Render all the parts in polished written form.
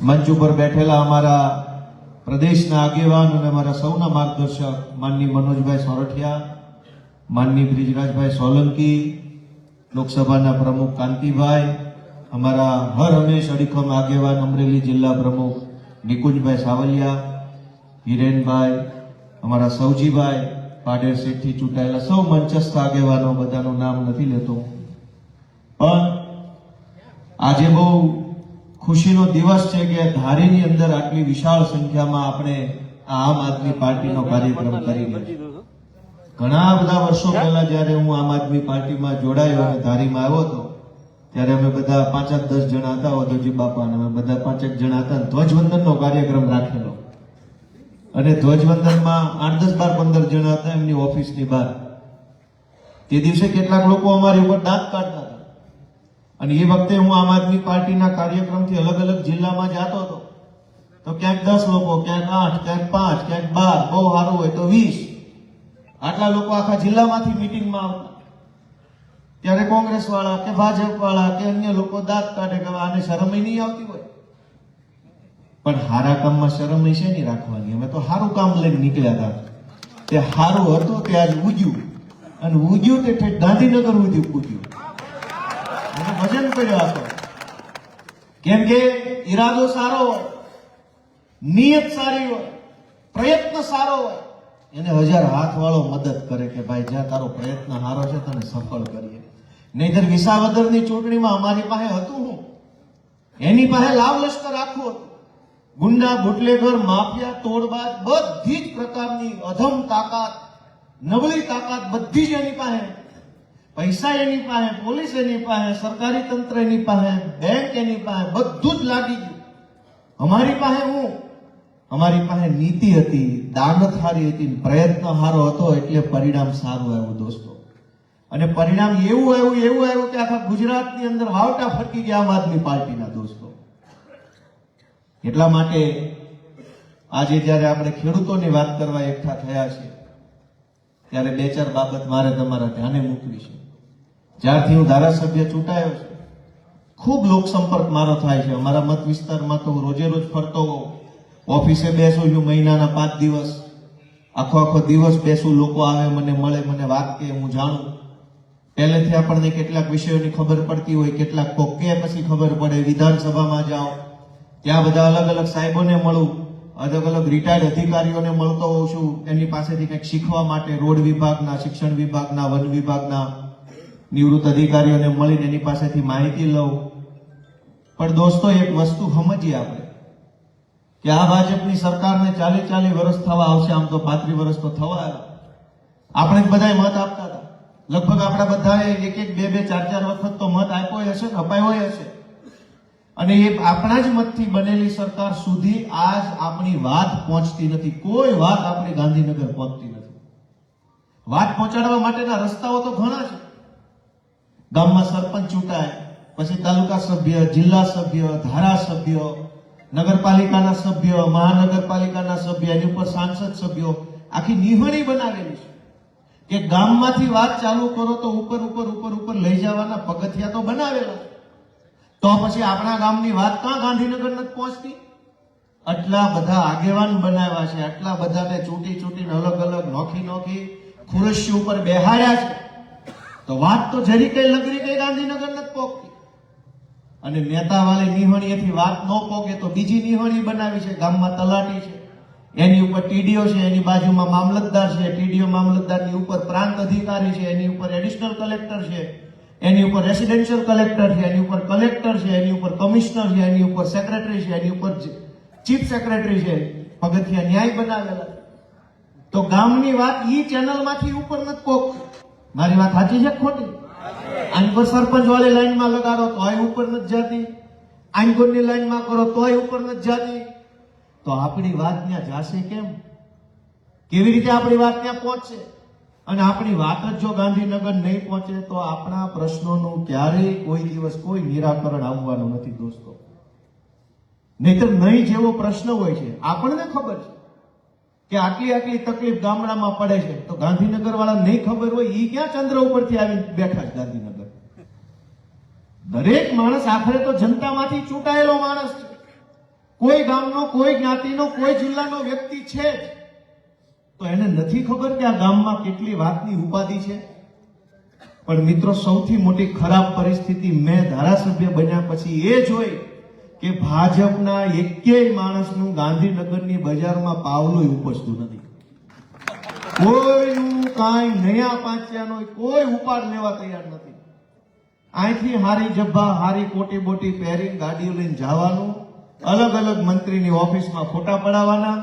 મંચ ઉપર બેઠેલા અમારા પ્રદેશના આગેવાન અને અમારા સૌના માર્ગદર્શક માનની મનોજભાઈ સોરઠિયા, માનની બ્રિજરાજભાઈ સોલંકી, લોકસભાના પ્રમુખ કાંતિભાઈ, અમારા હર હંમેશ અડીખમ આગેવાન અમરેલી જિલ્લા પ્રમુખ નિકુંજભાઈ સાવલિયા, હિરેનભાઈ, અમારા સૌજીભાઈ, પાડેર સીટથી ચૂંટાયેલા સૌ મંચસ્થ આગેવાનો, બધાનું નામ નથી લેતો, પણ આજે બહુ ખુશીનો દિવસ છે કે ધારીની અંદર આટલી વિશાળ સંખ્યામાં આપણે આમ આદમી પાર્ટીનો કાર્યક્રમ કરી રહ્યા છીએ. ઘણા બધા વર્ષો પહેલા જયારે હું આમ આદમી પાર્ટીમાં જોડાયો અને ધારીમાં આવ્યો હતો ત્યારે અમે બધા 5-10 જણા હતા, ઓધોજી બાપા અને અમે બધા 5-1 જણા હતા. ધ્વજવંદનનો કાર્યક્રમ રાખેલો અને ધ્વજવંદનમાં 8-10-12-15 જણા હતા એમની ઓફિસની બહાર. તે દિવસે કેટલાક લોકો અમારી ઉપર દાંત કાઢતા હતા અને એ વખતે હું આમ આદમી પાર્ટીના કાર્યક્રમથી અલગ અલગ જિલ્લામાં જતો હતો તો ક્યાંક 10 લોકો, ક્યાંક 8, ક્યાંક 5, ક્યાંક 12, બહુ સારું હોય તો 20, આટલા લોકો આખા જિલ્લામાંથી મિટિંગમાં આવતા. ત્યારે કોંગ્રેસ વાળા કે ભાજપ વાળા કે અન્ય લોકો દાંત કાઢે કે આને શરમ નહીં આવતી હોય. પણ હારા કામમાં શરમ છે નહીં રાખવાની. અમે તો સારું કામ લઈને નીકળ્યા હતા. તે સારું હતું તે આજ ઉગ્યું અને ઉગ્યું તે ગાંધીનગર સુધી પૂજ્યું. એને વજન કર્યો હતો કેમ કે ઈરાદો સારો હોય, નિયત સારી હોય, પ્રયત્ન સારો હોય, એને 1000 હાથ વાળો મદદ કરે કે ભાઈ જ્યાં તારો પ્રયત્ન સારો છે તને સફળ કરીએ. નહીતર વિસાવદરની ચૂંટણીમાં અમારી પાસે હતું હું, એની પાસે લાવ લશ્કર આખું હતું. ગુંડા, બુટલેગર, માફિયા, તોડબાજ, બધી જ પ્રકારની અધમ તાકાત, નબળી તાકાત બધી જ એની પાસે. પૈસા એની પાસે, પોલીસ એની પાસે, સરકારી તંત્ર એની પાસે, બેંક એની પાસે, બધું જ લાગી ગયું. અમારી પાસે હું, અમારી પાસે નીતિ હતી, દાનત સારી હતી, પ્રયત્ન સારો હતો એટલે પરિણામ સારું આવ્યું દોસ્તો. અને પરિણામ એવું આવ્યું કે આખા ગુજરાતની અંદર વાવટા ફરકી ગયા આમ આદમી પાર્ટીના દોસ્તો. એટલા માટે આજે જયારે આપણે ખેડૂતોની વાત કરવા એકઠા થયા છે ત્યારે 2-4 બાબત મારે તમારા ધ્યાને મૂકવી છે. જ્યારથી હું ધારાસભ્ય ચૂંટાયો છે ખૂબ લોકસંપર્ક મારો થાય છે. અમારા મત વિસ્તારમાં તો હું રોજે રોજ ફરતો હોઉં, ઓફિસે બેસું છું મહિનાના 5 દિવસ, આખો દિવસ બેસું, લોકો આવે મને મળે, મને વાત કે હું જાણું. પહેલેથી આપણને કેટલાક વિષયોની ખબર પડતી હોય, કેટલાક કોક કે પછી ખબર પડે. વિધાનસભામાં જાઓ ત્યાં બધા અલગ અલગ સાહેબોને મળું, અલગ અલગ રિટાયર્ડ અધિકારીઓને મળતો હોઉં છું, એની પાસેથી કંઈક શીખવા માટે રોડ વિભાગના, શિક્ષણ વિભાગના, વન વિભાગના નિવૃત્ત અધિકારીઓને મળીને એની પાસેથી માહિતી લઉં. પણ દોસ્તો એક વસ્તુ સમજીએ આપણે કે આ ભાજપની સરકારને 40 વર્ષ થવા આવશે, આમ તો 35 વર્ષ તો થવા આવ્યા. આપણે બધાએ મત આપતા હતા, લગભગ આપણા બધાએ 1-1, 2-2, 4-4 વખત તો મત આપ્યો હશે ને અપાયો હશે. અને એ આપણા જ મતથી બનેલી સરકાર સુધી આજ આપણી વાત પહોંચતી નથી. કોઈ વાત આપણી ગાંધીનગર પહોંચતી નથી. વાત પહોંચાડવા માટેના રસ્તાઓ તો ઘણા છે. ગામમાં સરપંચ ચૂંટાય, પછી તાલુકા સભ્ય, જિલ્લા સભ્ય, ધારાસભ્ય, નગરપાલિકાના સભ્ય, મહાનગરપાલિકાના સભ્ય, એની ઉપર સાંસદ સભ્યો, આખી નિહણી બનાવેલી છે કે ગામમાંથી વાત ચાલુ કરો તો ઉપર લઈ જવાના પગથિયા તો બનાવેલા. તો પછી આપણા ગામની વાત ક્યાં ગાંધીનગર નથી પહોંચતી? આટલા બધા આગેવાન બનાવ્યા છે, આટલા બધાને ચૂંટીને અલગ નોખી ખુરશી ઉપર બેહાડ્યા છે, તો વાત તો જરી કઈ લગરી કઈ ગાંધીનગર નથી પહોંચતી. અને નેતા વાળી નિહણીએથી વાત ન પહોંચે તો બીજી નિહણી બનાવી છે. ગામમાં તલાટી છે, એની ઉપર ટીડીઓ છે, એની બાજુમાં મામલતદાર છે, ટીડીઓ મામલતદારની ઉપર પ્રાંત અધિકારી છે, એની ઉપર એડિશનલ કલેક્ટર છે, એની ઉપર રેસિડેન્શિયલ કલેક્ટર છે, એની ઉપર કલેક્ટર છે, એની ઉપર કમિશનર છે, એની ઉપર સેક્રેટરી છે, એની ઉપર ચીફ સેક્રેટરી છે. પગથિયા ન્યાય બનાવેલા. તો ગામની વાત ઈ ચેનલમાંથી ઉપર નથી પહોંચતી. મારી વાત સાચી છે ખોટી? આની પર સરપંચ વાળી લાઈનમાં લગાડો તોય ઉપર નથી જતી, આંગોરની લાઈનમાં કરો તોય ઉપર નથી જતી. તો આપણી વાત ત્યાં જાશે કેમ? કેવી રીતે આપણી વાત ત્યાં પહોંચશે? અને આપણી વાત જ જો ગાંધીનગર નહીં પહોંચે તો આપણા પ્રશ્નોનું ક્યારેય કોઈ દિવસ કોઈ નિરાકરણ આવવાનું નથી દોસ્તો. નહીતર નહીં જેવો પ્રશ્ન હોય છે, આપણને ખબર છે કે આટલી તકલીફ ગામડામાં પડે છે, તો ગાંધીનગર વાળા નહીં ખબર હોય ઈ ક્યાં ચંદ્ર ઉપરથી આવી બેઠા છે ગાંધીનગર? દરેક માણસ આખરે તો જનતામાંથી ચૂંટાયેલો માણસ છે. કોઈ ગામનો, કોઈ જ્ઞાતિનો, કોઈ જિલ્લાનો વ્યક્તિ છે જ, તો એને નથી ખબર કે આ ગામમાં કેટલી વાતની ઉપાધિ છે. પણ મિત્રો, સૌથી મોટી ખરાબ પરિસ્થિતિ મેં ધારાસભ્ય બન્યા પછી એ જોઈ કે ભાજપના એકેય માણસનું ગાંધીનગરની બજારમાં પાવલું ઉપજતું નથી. કોઈનું કાંઈ નયા પાંચ્યાનો કોઈ ઉપાડ લેવા તૈયાર નથી. અહીંથી હારી જબ્બા, હારી કોટી બોટી પહેરીને ગાડીઓ લઈને જવાનું, અલગ અલગ મંત્રીની ઓફિસમાં ફોટા પડાવવાના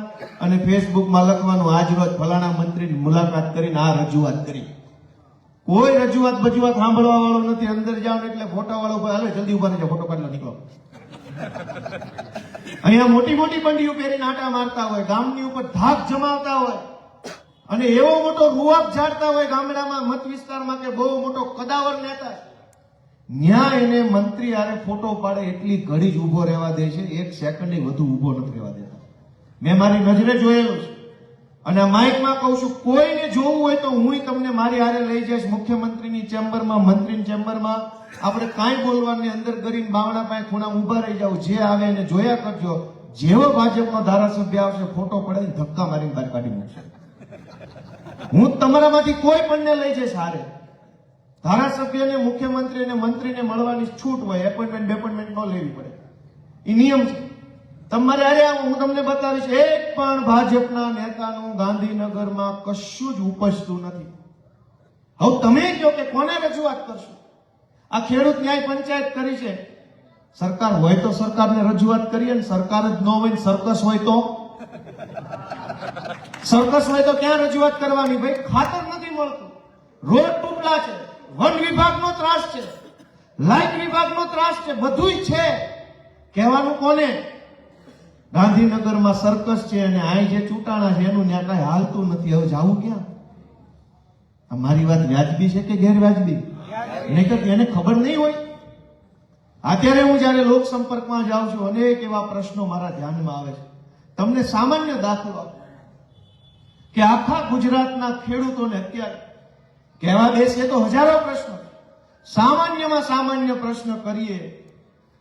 અને ફેસબુકમાં લખવાનું આજ રોજ ફલાણા મંત્રીની મુલાકાત કરીને આ રજૂઆત કરી. કોઈ રજૂઆત બજૂઆત સાંભળવા વાળો નથી. અંદર જાવ એટલે ફોટા વાળો ભાઈ હાલે જલ્દી ઉભા રહી જાઓ, ફોટો કાઢવા નીકળો. અહીંયા મોટી મોટી બંડીઓ પહેરીને આટા મારતા હોય, ગામની ઉપર ધાક જમાવતા હોય અને એવો મોટો રૂઆબ ઝાડતા હોય ગામડામાં, મત વિસ્તારમાં કે બહુ મોટો કદાવર નેતા, ન્યા એને મંત્રી આરે ફોટો પાડે એટલી ઘડી જ ઉભો રહેવા દે છે. એક સેકન્ડ વધુ ઉભો નથી રહેવા દેતા. મેં મારી નજરે જોયેલું છે. અને માઇકમાં કહું છું, કોઈને જોવું હોય તો હું તમને મારી હારે લઈ જઈશ મુખ્યમંત્રીની ચેમ્બરમાં, મંત્રીની ચેમ્બરમાં. આપણે કાંઈ બોલવાની અંદર કરીને બાવડા પાસે ખૂણા ઉભા રહી જાવ, જે આવે એને જોયા કરજો. જેવો ભાજપનો ધારાસભ્ય આવશે ફોટો પડાવીને ધક્કા મારીને બહાર કાઢી મૂકશે. હું તમારામાંથી કોઈ પણને લઈ જઈશ હારે. ધારાસભ્યને, મુખ્યમંત્રી અને મંત્રીને મળવાની છૂટ હોય, એપોઇન્ટમેન્ટ ન લેવી પડે, એ નિયમ છે. તમારે અરે હું તમને બતાવીશ, એક પણ ભાજપના નેતાનું ગાંધીનગરમાં કશું જ ઉપજતું નથી. હવે તમે કહો કે કોને રજૂઆત કરશો? આ ખેડૂત ન્યાય પંચાયત કરી છે. સરકાર હોય તો સરકારને રજૂઆત કરીએ, ને સરકાર જ ન હોય, સર્કસ હોય તો ક્યાં રજૂઆત કરવાની? ભાઈ, ખાતર નથી મળતું, રોડ તૂટલા છે, વન વિભાગનો ત્રાસ છે, લાઇટ વિભાગનો ત્રાસ છે, બધું છે. કહેવાનું કોને? ગાંધીનગરમાં સર્કસ છે અને આ જે ચૂંટાણા છે એનું ત્યાં કઈ હાલતું નથી. હવે જાવું ક્યાં? મારી વાત વ્યાજબી છે કે ગેરવ્યાજબી? નહીતર એને ખબર નહીં હોય. અત્યારે હું જયારે લોક સંપર્કમાં જાઉં છું, અનેક એવા પ્રશ્નો મારા ધ્યાનમાં આવે છે. તમને સામાન્ય દાખલો આપું કે આખા ગુજરાતના ખેડૂતોને અત્યારે કહેવા બેસીએ તો હજારો પ્રશ્નો, સામાન્યમાં સામાન્ય પ્રશ્ન કરીએ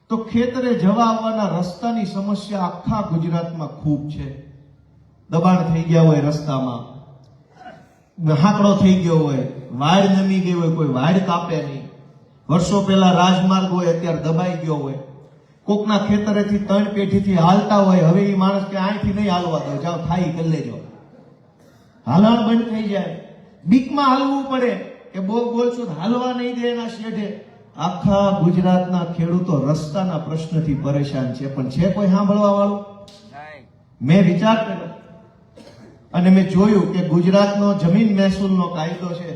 તો ખેતરે જવા આવવાના રસ્તાની સમસ્યા આખા ગુજરાતમાં ખૂબ છે. દબાણ થઈ ગયા હોય, રસ્તામાં હાકડો થઈ ગયો હોય, વાડ નમી ગઈ હોય, કોઈ વાડ કાપે નહીં. વર્ષો પહેલા રાજમાર્ગ હોય, અત્યારે દબાઈ ગયો હોય. કોકના ખેતરેથી 3 પેઢીથી હાલતા હોય, હવે એ માણસ કે અહીંથી નહીં હાલવા દો, જાઓ ખાઈ કરી લેજો. હાલણ બંધ થઈ જાય, બીકમાં હાલવું પડે કે બહુ બોલશું હાલવા નહીં દે એના શેઢે. આખા ગુજરાતના ખેડૂતો રસ્તાના પ્રશ્નથી પરેશાન છે, પણ છે કોઈ સાંભળવા વાળું? મેં વિચાર કર્યો અને મેં જોયું કે ગુજરાતનો જમીન મહેસૂલનો કાયદો છે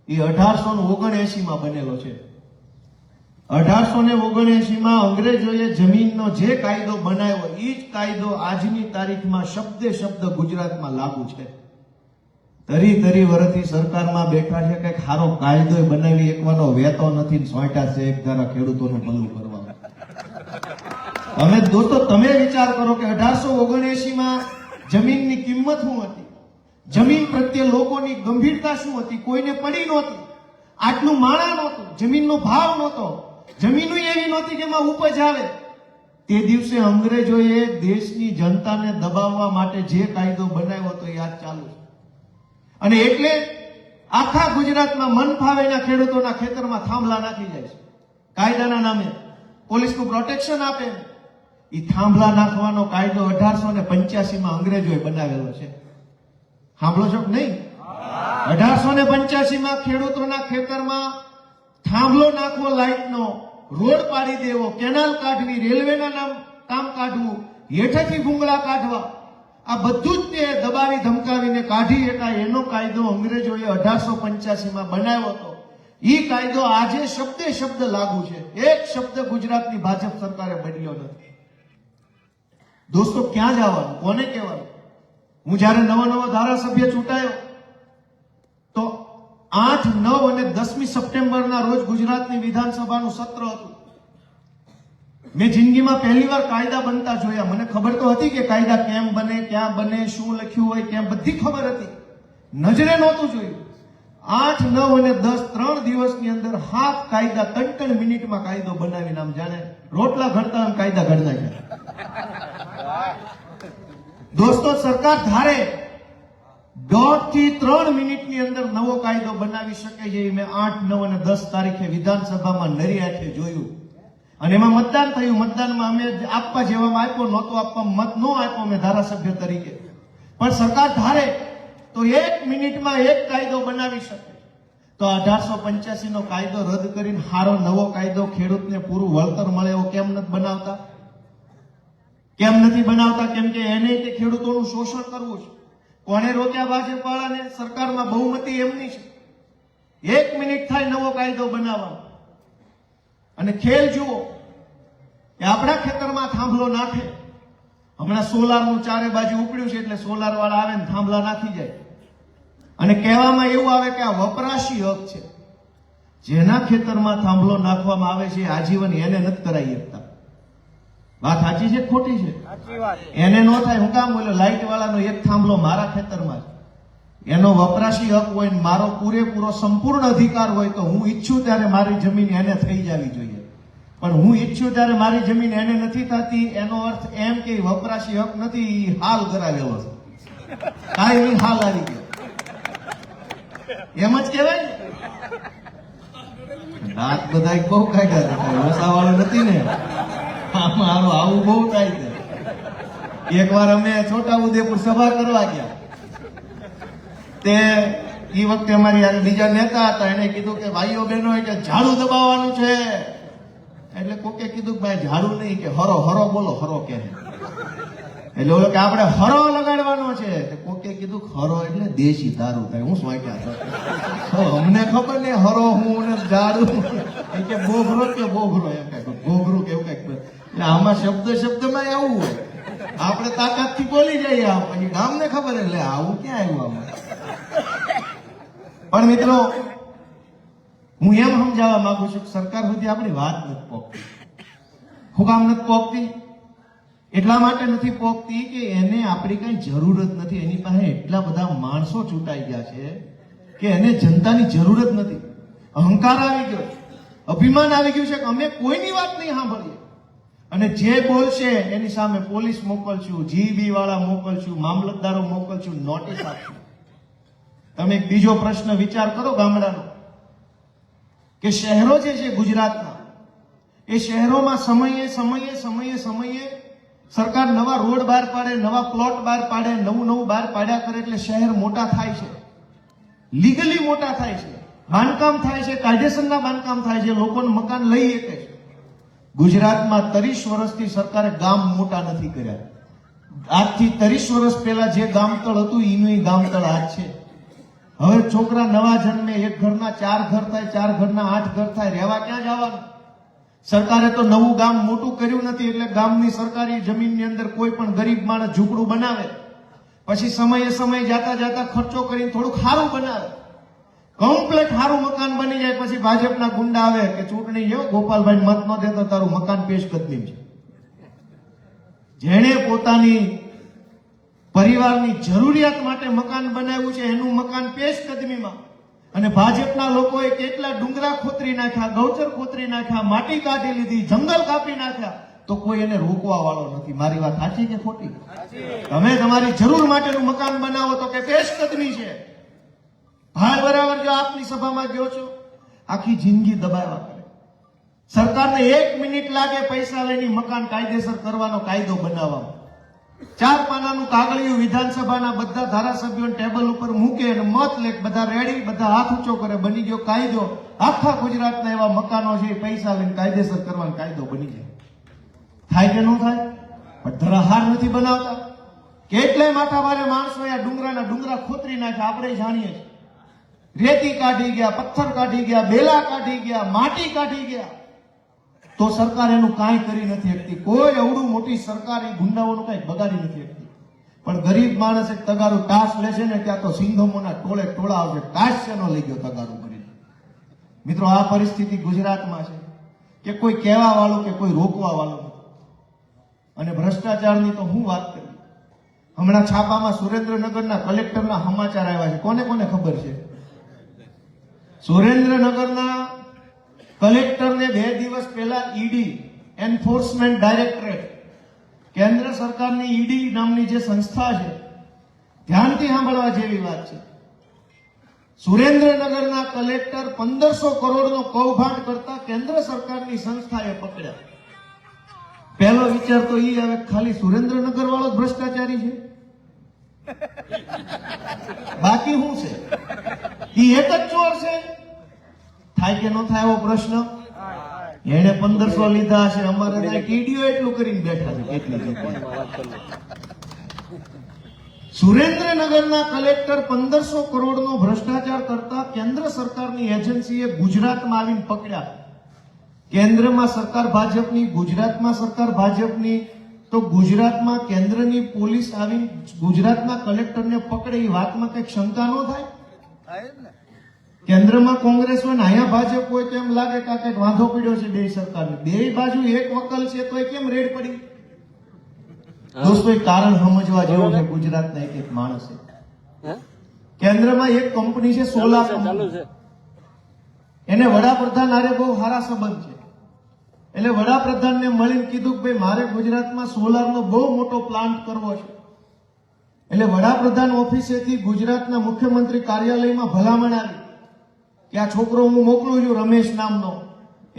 એ 1879 બનેલો છે. 1879 અંગ્રેજોએ જમીનનો જે કાયદો બનાવ્યો એ જ કાયદો આજની તારીખમાં શબ્દે શબ્દ ગુજરાતમાં લાગુ છે. તરી વર્ષથી સરકારમાં બેઠા છે, કઈક સારો કાયદો બનાવી એકવાનો વેતો નથી, સોંટા છે એક ધારા ખેડૂતોને ભલું કરવા. તમે દોસ્તો તમે વિચાર કરો કે 1879 જમીનની કિંમત શું હતી, જમીન પ્રત્યે લોકોની ગંભીરતા શું હતી? કોઈને પડી નહોતી, આટલું માણા નહોતું, જમીનનો ભાવ નહોતો, જમીન એવી નહોતી કે એમાં ઉપજ આવે. તે દિવસે અંગ્રેજોએ દેશની જનતાને દબાવવા માટે જે કાયદો બનાવ્યો હતો એ આજ ચાલુ છે. અને એટલે આખા ગુજરાતમાં મન ફાવેના ખેડૂતોના ખેતરમાં થાંભલા નાખી જાય છે. કાયદાના નામે પોલીસનું પ્રોટેક્શન આપે. એ થાંભલા નાખવાનો કાયદો 1885 અંગ્રેજોએ બનાવેલો છે. સાંભળો છો કે નહીં? 1885 ખેડૂતોના ખેતરમાં થાંભલો નાખવો, લાઈટનો રોડ પાડી દેવો, કેનાલ કાઢવી, રેલવેના નામ કામ કાઢવું, હેઠેથી ભૂંગળા કાઢવા, આ બધું જ તે દબાવી ધમકાવીને કાઢી શકાય એનો કાયદો અંગ્રેજોએ 1885 બનાવ્યો હતો. એ કાયદો આજે શબ્દે શબ્દ લાગુ છે. એક શબ્દ ગુજરાતની ભાજપ સરકારે બદલ્યો નથી. દોસ્તો, ક્યાં જવાનું? કોને કહેવાનું? હું જયારે નવો ધારાસભ્ય ચૂંટાયો તો 8, 9 અને 10મી સપ્ટેમ્બરના રોજ ગુજરાતની વિધાનસભાનું સત્ર હતું. મેં જિંદગીમાં પહેલી વાર કાયદા બનતા જોયા. મને ખબર તો હતી કે કાયદા કેમ બને, ક્યાં બને, શું લખ્યું હોય, કેમ, બધી ખબર હતી. નજરે નહોતું જોયું. 8, 9 અને 10 3 દિવસની અંદર 7 કાયદા 3 મિનિટમાં કાયદો બનાવીને આમ જાણે રોટલા ઘડતા કાયદા ઘડી નાખ્યા. દોસ્તો, સરકાર ધારે 1.5 થી 3 મિનિટની અંદર નવો કાયદો બનાવી શકે છે. મેં 8, 9 અને 10 તારીખે વિધાનસભામાં નરી આંખે જોયું અને એમાં મતદાન થયું. મતદાનમાં અમે આપવા જેવામાં આપ્યો, નહોતો આપવા, મત ન આપ્યો મેં ધારાસભ્ય તરીકે. પણ સરકાર ધારે તો 1 મિનિટમાં એક કાયદો બનાવી શકે. તો 1885 નો કાયદો રદ કરીને હારો નવો કાયદો ખેડૂતને પૂરું વળતર મળે એવો કેમ નથી બનાવતા? કેમ નથી બનાવતા? કેમ કે એને તે ખેડૂતોનું શોષણ કરવું છે. કોને રોક્યા ભાજપ વાળાને? સરકારમાં બહુમતી એમની છે. 1 મિનિટ થાય નવો કાયદો બનાવવાનો. અને ખેલ જુઓ કે આપણા ખેતરમાં થાંભલો નાખે. હમણાં સોલારનું ચારે બાજુ ઉપડ્યું છે એટલે સોલાર વાળા આવે ને થાંભલા નાખી જાય અને કહેવામાં એવું આવે કે આ વપરાશી હક છે. જેના ખેતરમાં થાંભલો નાખવામાં આવે છે આજીવન એને નથી કરાવી શકતા. વાત સાચી છે ખોટી છે? એને નો થાય. હું કામ બોલ્યો? લાઈટ વાળાનો એક થાંભલો મારા ખેતરમાં છે, એનો વપરાશી હક હોય ને મારો પૂરેપૂરો સંપૂર્ણ અધિકાર હોય તો હું ઈચ્છું ત્યારે મારી જમીન એને થઈ જવી જોઈએ. પણ હું ઈચ્છું ત્યારે મારી જમીન એને નથી થતી, એનો અર્થ એમ કે વપરાશી હક નથી, હાલ કરાવેલો છે. કાયમી હાલ આવી ગયો એમ જ કહેવાય ને. રાત બધા બહુ કાઢ્યા વસાવાળો નથી ને. મારું આવું બહુ થાય છે. એકવાર અમે છોટાઉદેપુર સભા કરવા ગયા, તે એ વખતે અમારી યાર બીજા નેતા હતા, એને કીધું કે ભાઈઓ બહેનો કે ઝાડુ દબાવવાનું છે. એટલે કોકે કીધું કે ભાઈ ઝાડુ નહીં, કે હરો હરો બોલો, હરો કે. એટલે ઓલો કે આપણે હરો લગાડવાનો છે. કોકે કીધું હરો એટલે દેશી દારૂ થાય. હું સોચ્યા અમને ખબર નહીં હરો હું ને ઝાડુ કે બોઘરો કે બોઘરો એમ કઈ બોઘરું કે એવું કઈક. એટલે આમાં શબ્દમાં આવું હોય, આપણે તાકાતથી બોલી જઈએ, પછી ગામને ખબર એટલે આવું ક્યાં આવ્યું આમાં. પણ મિત્રો, હું એમ સમજાવવા માંગુ છું કે સરકાર સુધી આપણી વાત નથી પહોંચતી. શું કામ નથી પહોંચતી? એટલા માટે નથી પહોંચતી કે એને આપણી કઈ જરૂર જ નથી. એની પાસે એટલા બધા માણસો ચૂંટાઈ ગયા છે કે એને જનતાની જરૂર જ નથી. અહંકાર આવી ગયો, અભિમાન આવી ગયું છે કે અમે કોઈની વાત નહીં સાંભળીએ અને જે બોલશે એની સામે પોલીસ મોકલશું, જીબી વાળા મોકલશું, મામલતદારો મોકલશું, નોટિસ આપશું. તમે એક બીજો પ્રશ્ન વિચાર કરો ગામડાનો, કે શહેરો જે છે ગુજરાતના, એ શહેરોમાં સમયે સરકાર નવા રોડ બહાર પાડે, નવા પ્લોટ બહાર પાડે, નવું બહાર પાડ્યા કરે એટલે શહેર મોટા થાય છે, લીગલી મોટા થાય છે, બાંધકામ થાય છે, કાયદેસરના બાંધકામ થાય છે, લોકોને મકાન લઈ શકે છે. ગુજરાતમાં 30 વર્ષથી સરકારે ગામ મોટા નથી કર્યા. આજથી 30 વર્ષ પહેલા જે ગામતળ હતું એનું ગામતળ આજ છે. હવે છોકરા નવા જન્મે, એક ઘરના 4 ઘર થાય, 4 ઘરના 8 ઘર થાય, રહેવા ક્યાં જવાનું? સરકારે તો નવું ગામ મોટું કર્યું નથી એટલે ગામની સરકારી જમીનની અંદર કોઈ પણ ગરીબ માણસ ઝૂંપડું બનાવે, પછી સમયે જાતા ખર્ચો કરીને થોડુંક સારું બનાવે, કમ્પ્લીટ સારું મકાન બની જાય, પછી ભાજપના ગુંડા આવે કે ચૂંટણી જેવો ગોપાલભાઈ મત ન દેતો તારું મકાન પેશકદમી છે. જેણે પોતાની પરિવારની જરૂરિયાત માટે મકાન બનાવ્યું છે એનું મકાન પેશકદમીમાં, અને ભાજપના લોકોએ કેટલા ડુંગરા ખોતરી નાખ્યા, ગૌચર ખોતરી નાખ્યા, માટી કાઢી લીધી, જંગલ કાપી નાખ્યા, તો કોઈ એને રોકવા વાળો નથી. મારી વાત સાચી કે ખોટી? તમે તમારી જરૂર માટેનું મકાન બનાવો તો કે પેશકદમી છે. ભાઈ બરાબર જો આપની સભામાં ગયો છો, આખી જિંદગી દબાવ્યા કરે. સરકારને 1 મિનિટ લાગે પૈસા લઈને મકાન કાયદેસર કરવાનો કાયદો બનાવવાનો. 4 પાનાનું કાગળિયું વિધાનસભાના બધા ધારાસભ્યો ટેબલ ઉપર મૂકે અને મત લે, બધા રેડી, બધા હાથ ઊંચો કરે, બની ગયો કાયદો. આખા ગુજરાતના એવા મકાનો છે પૈસા લઈને કાયદેસર કરવાનો કાયદો બની જાય. થાય કે ન થાય? પણ ધરાહાર નથી બનાવતા. કેટલાય માથાભારે માણસો ડુંગરા ખોતરી નાખ્યા, આપણે જાણીએ છીએ. રેતી કાઢી ગયા, પથ્થર કાઢી ગયા, બેલા કાઢી ગયા, માટી કાઢી ગયા, તો સરકાર એનું કાંઈ કરી નથી શકતી. કોઈ અવડું મોટી સરકાર એ ગુંડાઓનું કઈ બગાડી નથી શકતી. પણ ગરીબ માણસ એક તગારું ટાસ લે છે ને ત્યાં તો સિંઘમોના ટોળે ટોળા આવશે. ટાસ શેનો લઈ ગયો તગારું કરીને? મિત્રો, આ પરિસ્થિતિ ગુજરાતમાં છે કે કોઈ કહેવા વાળું કે કોઈ રોકવા વાળું નથી. અને ભ્રષ્ટાચારની તો હું વાત કરી. હમણાં છાપામાં સુરેન્દ્રનગરના કલેક્ટરના સમાચાર આવ્યા છે. કોને કોને ખબર છે? સુરેન્દ્રનગરના કલેક્ટરને 2 દિવસ પહેલા ઈડી, એન્ફોર્સમેન્ટ ડાયરેક્ટરેટ કેન્દ્ર સરકારની ઈડી નામની જે સંસ્થા છે, ધ્યાનથી સાંભળવા જેવી વાત છે. સુરેન્દ્રનગરના કલેક્ટર 1500 કરોડનો કૌભાંડ કરતા કેન્દ્ર સરકારની સંસ્થાએ પકડ્યા. પહેલો વિચાર તો ઈ આવે, ખાલી સુરેન્દ્રનગર વાળો જ ભ્રષ્ટાચારી છે, બાકી શું છે? ઈ એક જ ચોર છે? થાય કે ન થાય એવો પ્રશ્ન. એને 1500 લીધા છે, અમારે ત્યાં ટીડીઓ એટલું કરીને બેઠા છે. સુરેન્દ્રનગરના કલેક્ટર 1500 કરોડનો ભ્રષ્ટાચાર કરતા કેન્દ્ર સરકારની એજન્સીએ ગુજરાતમાં આવીને પકડ્યા. કેન્દ્રમાં સરકાર ભાજપની, ગુજરાતમાં સરકાર ભાજપની, તો ગુજરાતમાં કેન્દ્રની પોલીસ આવીને ગુજરાતના કલેક્ટરને પકડે, એ વાતમાં કઈક શંકા ન થાય? કેન્દ્રમાં કોંગ્રેસ હોય ને અહીંયા ભાજપ હોય તો એમ લાગે કે આ કઈક વાંધો પડ્યો છે બે સરકારને. બે બાજુ એક વકલ છે તો કેમ રેડ પડી? દોસ્તો, એ કારણ સમજવા જેવું છે. ગુજરાતના એક એક માણસે, કેન્દ્રમાં એક કંપની છે સોલાર કંપની, એને વડાપ્રધાન હારે બહુ સારા સંબંધ છે. એટલે વડાપ્રધાનને મળીને કીધું કે ભાઈ મારે ગુજરાતમાં સોલારનો બહુ મોટો પ્લાન્ટ કરવો છે. એટલે વડાપ્રધાન ઓફિસેથી ગુજરાતના મુખ્યમંત્રી કાર્યાલયમાં ભલામણ આવી કે આ છોકરો હું મોકલું છું રમેશ નામનો,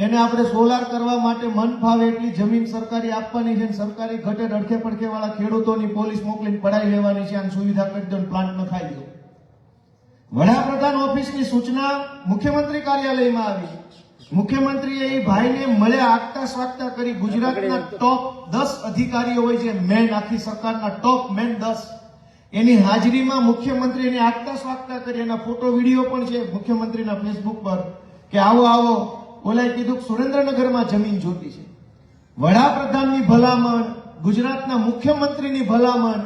એને આપણે સોલાર કરવા માટે મન ફાવે એટલી જમીન સરકારી આપવાની છે, સરકારી ઘટે અડખે પડખે વાળા ખેડૂતોની પોલીસ મોકલીને પડાઈ લેવાની છે, આની સુવિધા કરી દો, પ્લાન્ટ નખાઈ દો. વડાપ્રધાન ઓફિસની સૂચના મુખ્યમંત્રી કાર્યાલયમાં આવી. મુખ્યમંત્રીએ એ ભાઈને મળ્યા, આગતા સ્વાગતા કરી. ગુજરાતના ટોપ 10 અધિકારીઓ હોય છે, મેન આખી સરકારના ટોપ મેન 10, એની હાજરીમાં મુખ્યમંત્રીને આગતા સ્વાગતા કરી. એના ફોટો વિડીયો પણ છે મુખ્યમંત્રીના ફેસબુક પર કે આવો આવો. ઓલાએ કીધું સુરેન્દ્રનગરમાં જમીન જોતી છે. વડાપ્રધાનની ભલામણ, ગુજરાતના મુખ્યમંત્રીની ભલામણ,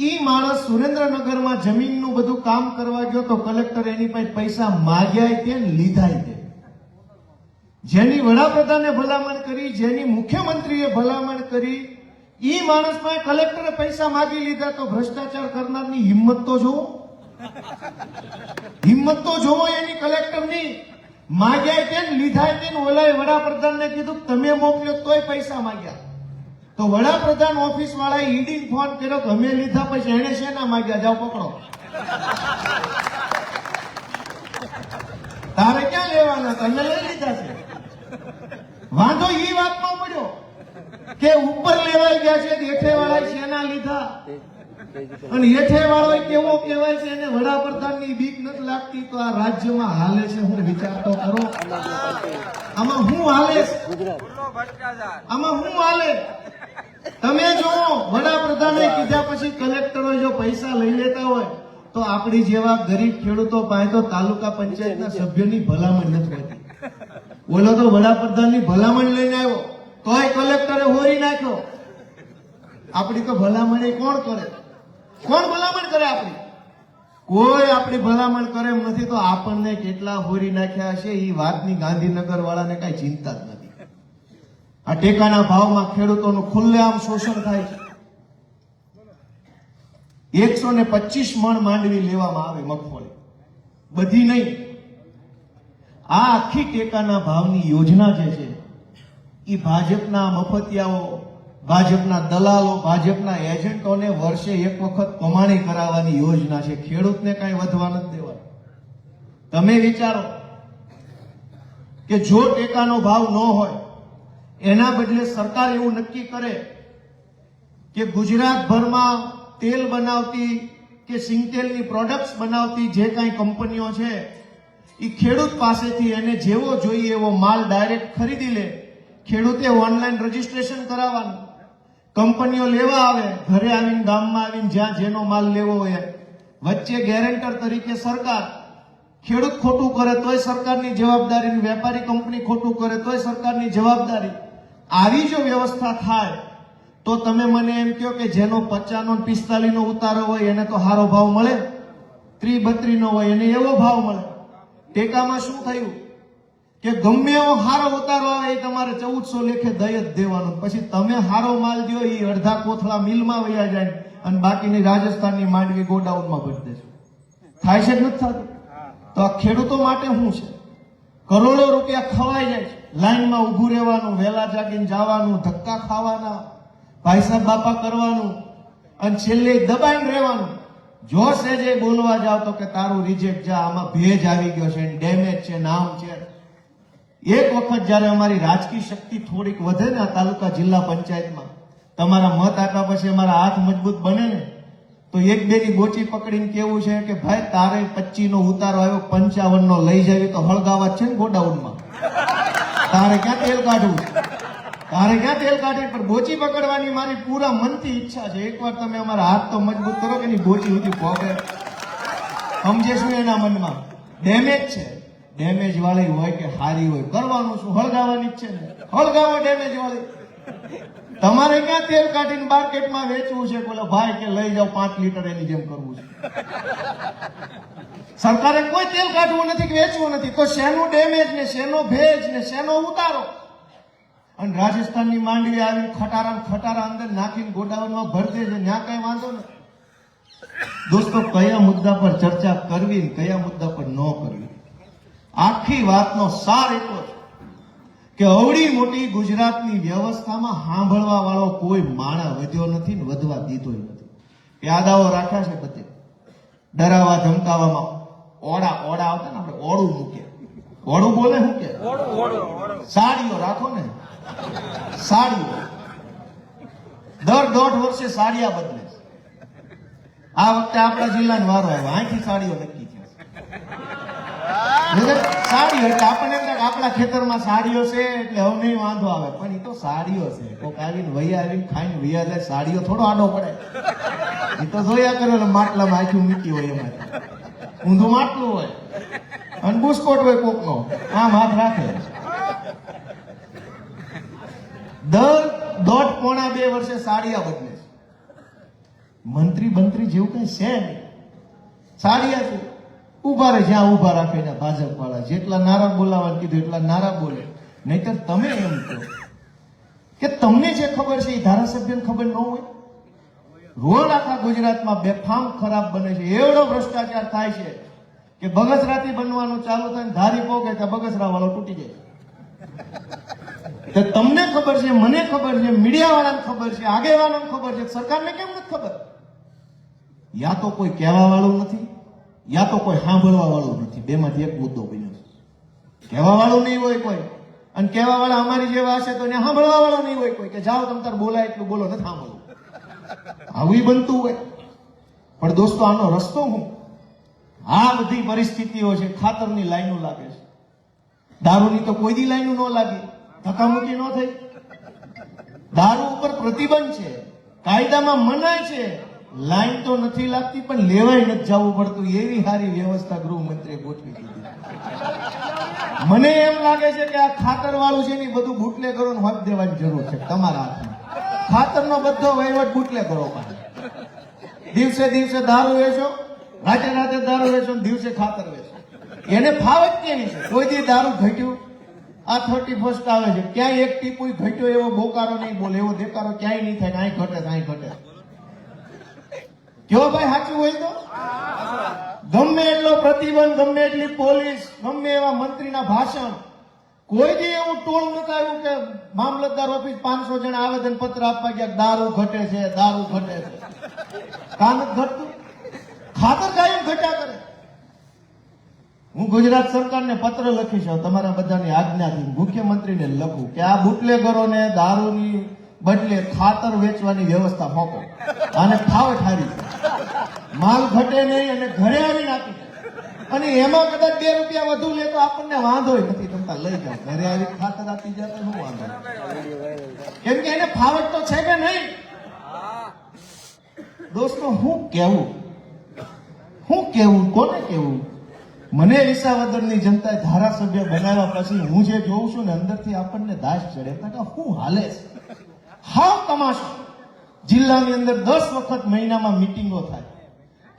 ઈ માણસ સુરેન્દ્રનગરમાં જમીનનું બધું કામ કરવા ગયો તો કલેક્ટર એની પાસે પૈસા માગ્યા તે લીધાય તે. જેની વડાપ્રધાને ભલામણ કરી, જેની મુખ્યમંત્રીએ ભલામણ કરી, ઈ માણસ પાસે કલેક્ટરે પૈસા માગી લીધા. તો ભ્રષ્ટાચાર કરનારની હિંમત તો જોવો, હિંમત તો જોવો એની કલેક્ટરની. માગ્યા તે લીધાય તે. ઓલાએ વડાપ્રધાનને કીધું તમે મોકલ્યો તોય પૈસા માગ્યા. તો વડાપ્રધાન ઓફિસ વાળાએ ઈડી ફોન કર્યો કે અમે લીધા, પછી એને શેના માગ્યા, જાઓ પકડો. તારે ક્યાં લેવાના, તમે લઈ લીધા છે. વાંધો ઈ વાતનો પડ્યો કે ઉપર લેવાઈ ગયા છે, હેઠે વાળા શેના લીધા. અને હેઠે વાળો કેવો કહેવાય છે, એને વડાપ્રધાનની બીક નથી લાગતી. તો આ રાજ્યમાં હાલે છે હું વિચાર તો કરો. આમાં હું હાલે, આમાં હું હાલે તમે જો. વડાપ્રધાને કીધા પછી કલેક્ટરો જો પૈસા લઈ લેતા હોય તો આપણી જેવા ગરીબ ખેડૂતો પાસે તો તાલુકા પંચાયતના સભ્યોની ભલામણ નથી હોતી. બોલો તો વડાપ્રધાનની ભલામણ લઈને આવ્યો તોય કલેક્ટરે હોરી નાખ્યો. આપણી તો ભલામણ કોણ કરે? કોણ ભલામણ કરે આપણી? કોઈ આપણી ભલામણ કરે એમ નથી. તો આપણને કેટલા હોરી નાખ્યા છે એ વાતની ગાંધીનગર વાળાને કઈ ચિંતા જ નથી. આ ટેકાના ભાવમાં ખેડૂતોનું ખુલ્લેઆમ શોષણ થાય છે. 125 મણ માંડવી લેવામાં આવે, મગફળી બધી નહીં. આ આખી ટેકાના ભાવની યોજના જે છે એ ભાજપના મફતિયાઓ, ભાજપના દલાલો, ભાજપના એજન્ટોને વર્ષે એક વખત કમાણી કરાવવાની યોજના છે. ખેડૂતને કઈ વધવા નથી દેવાનું. તમે વિચારો કે જો ટેકાનો ભાવ ન હોય, એના બદલે સરકાર એવું નક્કી કરે કે ગુજરાતભરમાં તેલ બનાવતી કે સિંગતેલની પ્રોડક્ટ્સ બનાવતી જે કાંઈ કંપનીઓ છે એ ખેડૂત પાસેથી એને જેવો જોઈએ એવો માલ ડાયરેક્ટ ખરીદી લે. ખેડૂતે ઓનલાઈન રજીસ્ટ્રેશન કરાવવાનું, કંપનીઓ લેવા આવે, ઘરે આવીને ગામમાં આવીને જ્યાં જેનો માલ લેવો હોય, વચ્ચે ગેરેન્ટર તરીકે સરકાર. ખેડૂત ખોટું કરે તોય સરકારની જવાબદારી, વેપારી કંપની ખોટું કરે તોય સરકારની જવાબદારી. આવી જો વ્યવસ્થા થાય તો તમે મને એમ કહો કે જેનો 50 નો 45 નો ઉતારો હોય એને તો સારો ભાવ મળે, 30-32 નો હોય એને એવો ભાવ મળે. ટેકામાં શું થયું કે ગમે એવો સારો ઉતારો આવે એ તમારે 1400 લેખે દઈ જ દેવાનું. પછી તમે સારો માલ દો એ અડધા કોથળા મિલમાં વયા જાય અને બાકીની રાજસ્થાનની માંડવી ગોડાઉનમાં ભરી દેજો. થાય છે નથી થતું? તો આ ખેડૂતો માટે શું છે? કરોડો રૂપિયા ખવાઈ જાય છે. લાઈનમાં ઉભું રહેવાનું, વહેલા જાગીને જવાનું, ધક્કા ખાવાના, ભાઈ સાહેબ બાપા કરવાનું અને છેલ્લે દબાઈને રહેવાનું. જો સેજે બોલવા જાવ તો કે તારું રિજેક્ટ જા, આમાં ભેજ આવી ગયો છે, ડેમેજ છે, નામ છે. એક વખત જયારે અમારી રાજકીય શક્તિ થોડીક વધે ને આ તાલુકા જિલ્લા પંચાયતમાં, તમારા મત આપ્યા પછી અમારા હાથ મજબૂત બને ને, તો એક બે ની બોચી પકડીને કેવું છે કે ભાઈ તારે 25 નો ઉતારો આવ્યો, 55 નો લઈ જાવી તો હળગાવા છે ને ગોડાઉનમાં, તારે ક્યાં તેલ કાઢવું, તારે ક્યાં તેલ કાઢી. પણ બોચી પકડવાની મારી પૂરા મનથી ઈચ્છા છે. એકવાર તમે અમારા હાથ તો મજબૂત કરો કે ની બોચી સુધી પહોંચે, સમજે શું એના મનમાં ડેમેજ છે. ડેમેજ વાળી હોય કે હારી હોય, કરવાનું શું, હળગાવાની જ છે ને, હળગાવો ડેમેજ વાળી. તમારે ક્યાં તેલ કાઢીને માર્કેટમાં વેચવું છે, બોલો ભાઈ કે લઈ જાઓ 5 લીટર, એની જેમ કરવું છે. સરકારે કોઈ તેલ કાઢવું નથી કે વેચવું નથી, તો શેનું ડેમેજ ને શેનો ભેજ ને શેનો ઉતારો. અને રાજસ્થાનની માંડવી આવીને ખટારા અંદર નાખીને ગોડાઉનમાં ભરી દે છે, ત્યાં કઈ વાંધો નથી. દોસ્તો, કયા મુદ્દા પર ચર્ચા કરવી ને કયા મુદ્દા પર ન કરવી, આખી વાતનો સાર એટલો છે કે અવળી મોટી ગુજરાતની વ્યવસ્થામાં સાંભળવા વાળો કોઈ માણા વધ્યો નથી ને વધવા દીધો નથી. યાદાઓ રાખ્યા છે બધે, ડરાવા ધમકાવામાં ઓડા આવતા ને, આપણે ઓળું મૂકીએ, ઓળું બોલે શું કે સાડીઓ રાખો ને, સાડીઓ દર 1.5 વર્ષે સાડિયા બદલે. આ વખતે આપણા જિલ્લાનો વારો આવ્યો, અહીંથી સાડીઓ નક્કી થયા. સાડીઓ એટલે આપણને આપણા ખેતરમાં સાડીઓ છે એટલે હવે નહીં વાંધો આવે, પણ એ તો સાડીઓ છે. કોક આવીને વૈયા આવીને ખાઈને વૈયા જાય, સાડીઓ થોડો આડો પડે. એ તો જોયા કરેલો માટલામાં આખી મૂકી હોય, એમાં ઊંધું માટલું હોય અને બુસ્કોટ હોય કોકનો, આમ હાથ રાખે. દર 1.5-2 વર્ષે સાડિયા બદલે છે. મંત્રી જેવું કઈ છે નહીં, સાડિયા છે. ઉભા રહે જ્યાં ઉભા રાખે ને ભાજપ વાળા, જેટલા નારા બોલાવવાનું કીધું એટલા નારા બોલે. નહીતર તમે એમ કહો કે તમને જે ખબર છે એ ધારાસભ્યને ખબર ન હોય. રોડ આખા ગુજરાતમાં બેફામ ખરાબ બને છે, એવડો ભ્રષ્ટાચાર થાય છે કે બગસરાથી બનવાનું ચાલુ થાય, ધારી પોકે ત્યાં બગસરા વાળો તૂટી જાય. તમને ખબર છે, મને ખબર છે, મીડિયા વાળાને ખબર છે, આગેવાનોને ખબર છે, સરકારને કેમ નથી ખબર? યા તો કોઈ કહેવા વાળું નથી, યા તો કોઈ સાંભળવા વાળું નથી. બેમાંથી એક મુદ્દો બન્યો છે. કહેવા વાળું નહીં હોય કોઈ, અને કહેવા વાળા અમારી જેવા હશે તો ત્યાં સાંભળવા વાળો નહીં હોય કોઈ, કે જાઓ તમ તાર બોલાય એટલું બોલો, નથી સાંભળવું. આવું બનતું હોય. પણ દોસ્તો, આનો રસ્તો હું? આ બધી પરિસ્થિતિઓ છે. ખાતરની લાઈનો લાગે છે, દારૂની તો કોઈ દી લાઈનો ન લાગી, ધક્કામુક્કી ન થઈ. દારૂ ઉપર પ્રતિબંધ છે, કાયદામાં મનાય છે, લાઈન તો નથી લાગતી, પણ લેવાય નથી જવું પડતું. એવી સારી વ્યવસ્થા ગૃહમંત્રીએ ગોઠવી દીધી. મને એમ લાગે છે કે આ ખાતર વાળું છે ને બધું બુટલેગરોને હક દેવાની જરૂર છે. તમારા હાથમાં ખાતરનો બધો વહીવટ બુટલેગરો પાસે. દિવસે દારૂ વેચો, રાતે દારૂ વેચો, દિવસે ખાતર વેચો. એને ફાવ જ કેવી છે? કોઈ દી દારૂ ઘટ્યું? આ 31st આવે છે, ક્યાંય એક ટીપુય ઘટ્યો એવો બોકારો નહીં બોલે, એવો દેકારો ક્યાંય નહીં થાય. અહીં ઘટે. કેવો ભાઈ સાચું હોય તો? ગમે એટલો પ્રતિબંધ, ગમે એટલી પોલીસ, ગમે એવા મંત્રીના ભાષણ, કોઈ દી એવું ટોળ નથી આવ્યું કે મામલતદાર ઓફિસ 500 જણા આવેદન પત્ર આપવા ગયા દારૂ ઘટે છે. કામ જ ઘટતું, ખાતર કાયમ ઘટ્યા કરે. હું ગુજરાત સરકારને પત્ર લખીશ, તમારા બધાની આજ્ઞાથી મુખ્યમંત્રીને લખું કે આ બુટલેગરોને દારૂની બદલે ખાતર વેચવાની વ્યવસ્થા મોકો, અને ફાવે ઠારી, માલ ઘટે નહીં અને ઘરે આવીને આપી. અને એમાં કદાચ 2 રૂપિયા વધુ લે તો આપણને વાંધો નથી, તમતા લઈ જાઓ, ઘરે આવી ખાતર આપી જાય તો શું વાંધો? કેમ કે એને ફાવટ તો છે કે નહીં? દોસ્તો, હું કેવું, કોને કેવું? મને વિસાવદરની જનતાએ ધારાસભ્ય બનાવ્યા પછી હું જે જોઉં છું ને, અંદરથી આપણને દાશ ચડે કે શું હાલે છે. હાવ તમાશો. જિલ્લાની અંદર 10 વખત મહિનામાં મીટિંગો થાય,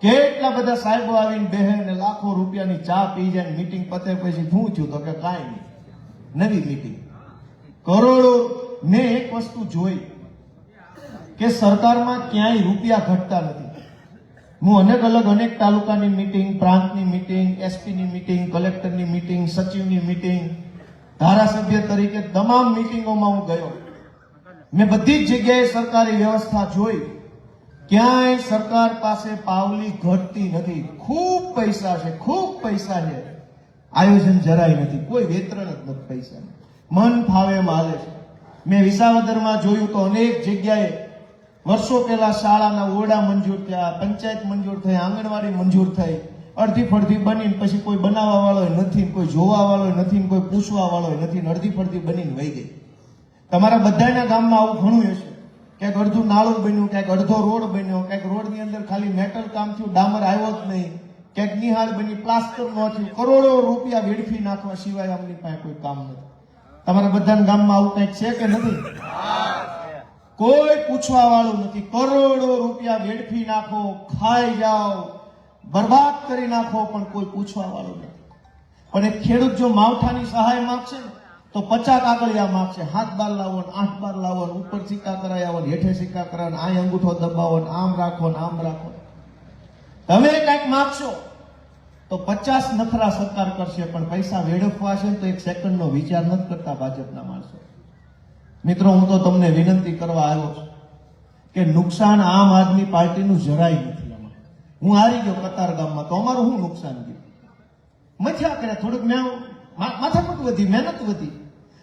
કેટલા બધા સાહેબો આવીને બેહે ને લાખો રૂપિયાની ચા પી જાય. મીટિંગ પતે પછી શું થયું તો કે કાંઈ નહીં, નવી મીટિંગ, કરોડો. મેં એક વસ્તુ જોઈ કે સરકારમાં ક્યાંય રૂપિયા ઘટતા નથી. હું અનેક તાલુકાની મીટિંગ, પ્રાંતની મીટિંગ, એસપીની મીટિંગ, કલેક્ટરની મીટિંગ, સચિવની મીટિંગ, ધારાસભ્ય તરીકે તમામ મીટિંગોમાં હું ગયો. મેં બધી જ જગ્યાએ સરકારી વ્યવસ્થા જોઈ, ક્યાંય સરકાર પાસે પાવલી ઘટતી નથી. ખૂબ પૈસા છે, ખૂબ પૈસા છે, આયોજન જરાય નથી, કોઈ વેતરણ જ નથી પૈસા, મન ફાવે એમ હાલે છે. મેં વિસાવદરમાં જોયું તો અનેક જગ્યાએ વર્ષો પહેલા શાળાના ઓરડા મંજૂર થયા, પંચાયત મંજૂર થઈ, આંગણવાડી મંજૂર થઈ, અડધી ફડધી બની, પછી કોઈ બનાવવા વાળો નથી, કોઈ જોવા વાળો નથી, કોઈ પૂછવા વાળો નથી, અડધી ફડધી બનીને વહી ગઈ. તમારા બધાના ગામમાં આવું ઘણું હશે, ક્યાંક અડધું નાળું બન્યું, ક્યાંક અડધો રોડ બન્યો, ક્યાંક રોડની અંદર ખાલી મેટલ કામ થયું, ડામર આવ્યો જ નહીં, ક્યાંક નિહાળ બની, પ્લાસ્ટર ન થયું, કરોડો રૂપિયા વેડફી નાખવા સિવાય આમની પાસે કોઈ કામ નથી. તમારા બધાના ગામમાં આવું કંઈક છે કે નથી? કોઈ પૂછવા વાળું નથી. કરોડો રૂપિયા વેડફી નાખો, ખાઈ જાઓ, બરબાદ કરી નાખો, પણ કોઈ પૂછવા વાળું નથી. પણ એક ખેડૂત જો માવઠાની સહાય માંગશે ને તો 50 કાગળિયા માંગશે. 7 બાર લાવો, 8 બાર લાવો, ઉપર સિક્કા કરાયા, હેઠે સિક્કા કરાવો, આ અંગૂઠો દબાવો, આમ રાખો ને આમ રાખો. તમે કંઈક માંગશો તો 50 નખરા સરકાર કરશે, પણ પૈસા વેડફવા છે તો એક સેકન્ડનો વિચાર નથી કરતા ભાજપના માણસો. મિત્રો, હું તો તમને વિનંતી કરવા આવ્યો છું કે નુકસાન આમ આદમી પાર્ટીનું જરાય નથી. આમાં હું હારી ગયો કતાર ગામમાં, તો અમારું શું નુકસાન ગયું? મથ્યા કરે, થોડુંક માથાકૂટ વધી, મહેનત વધી,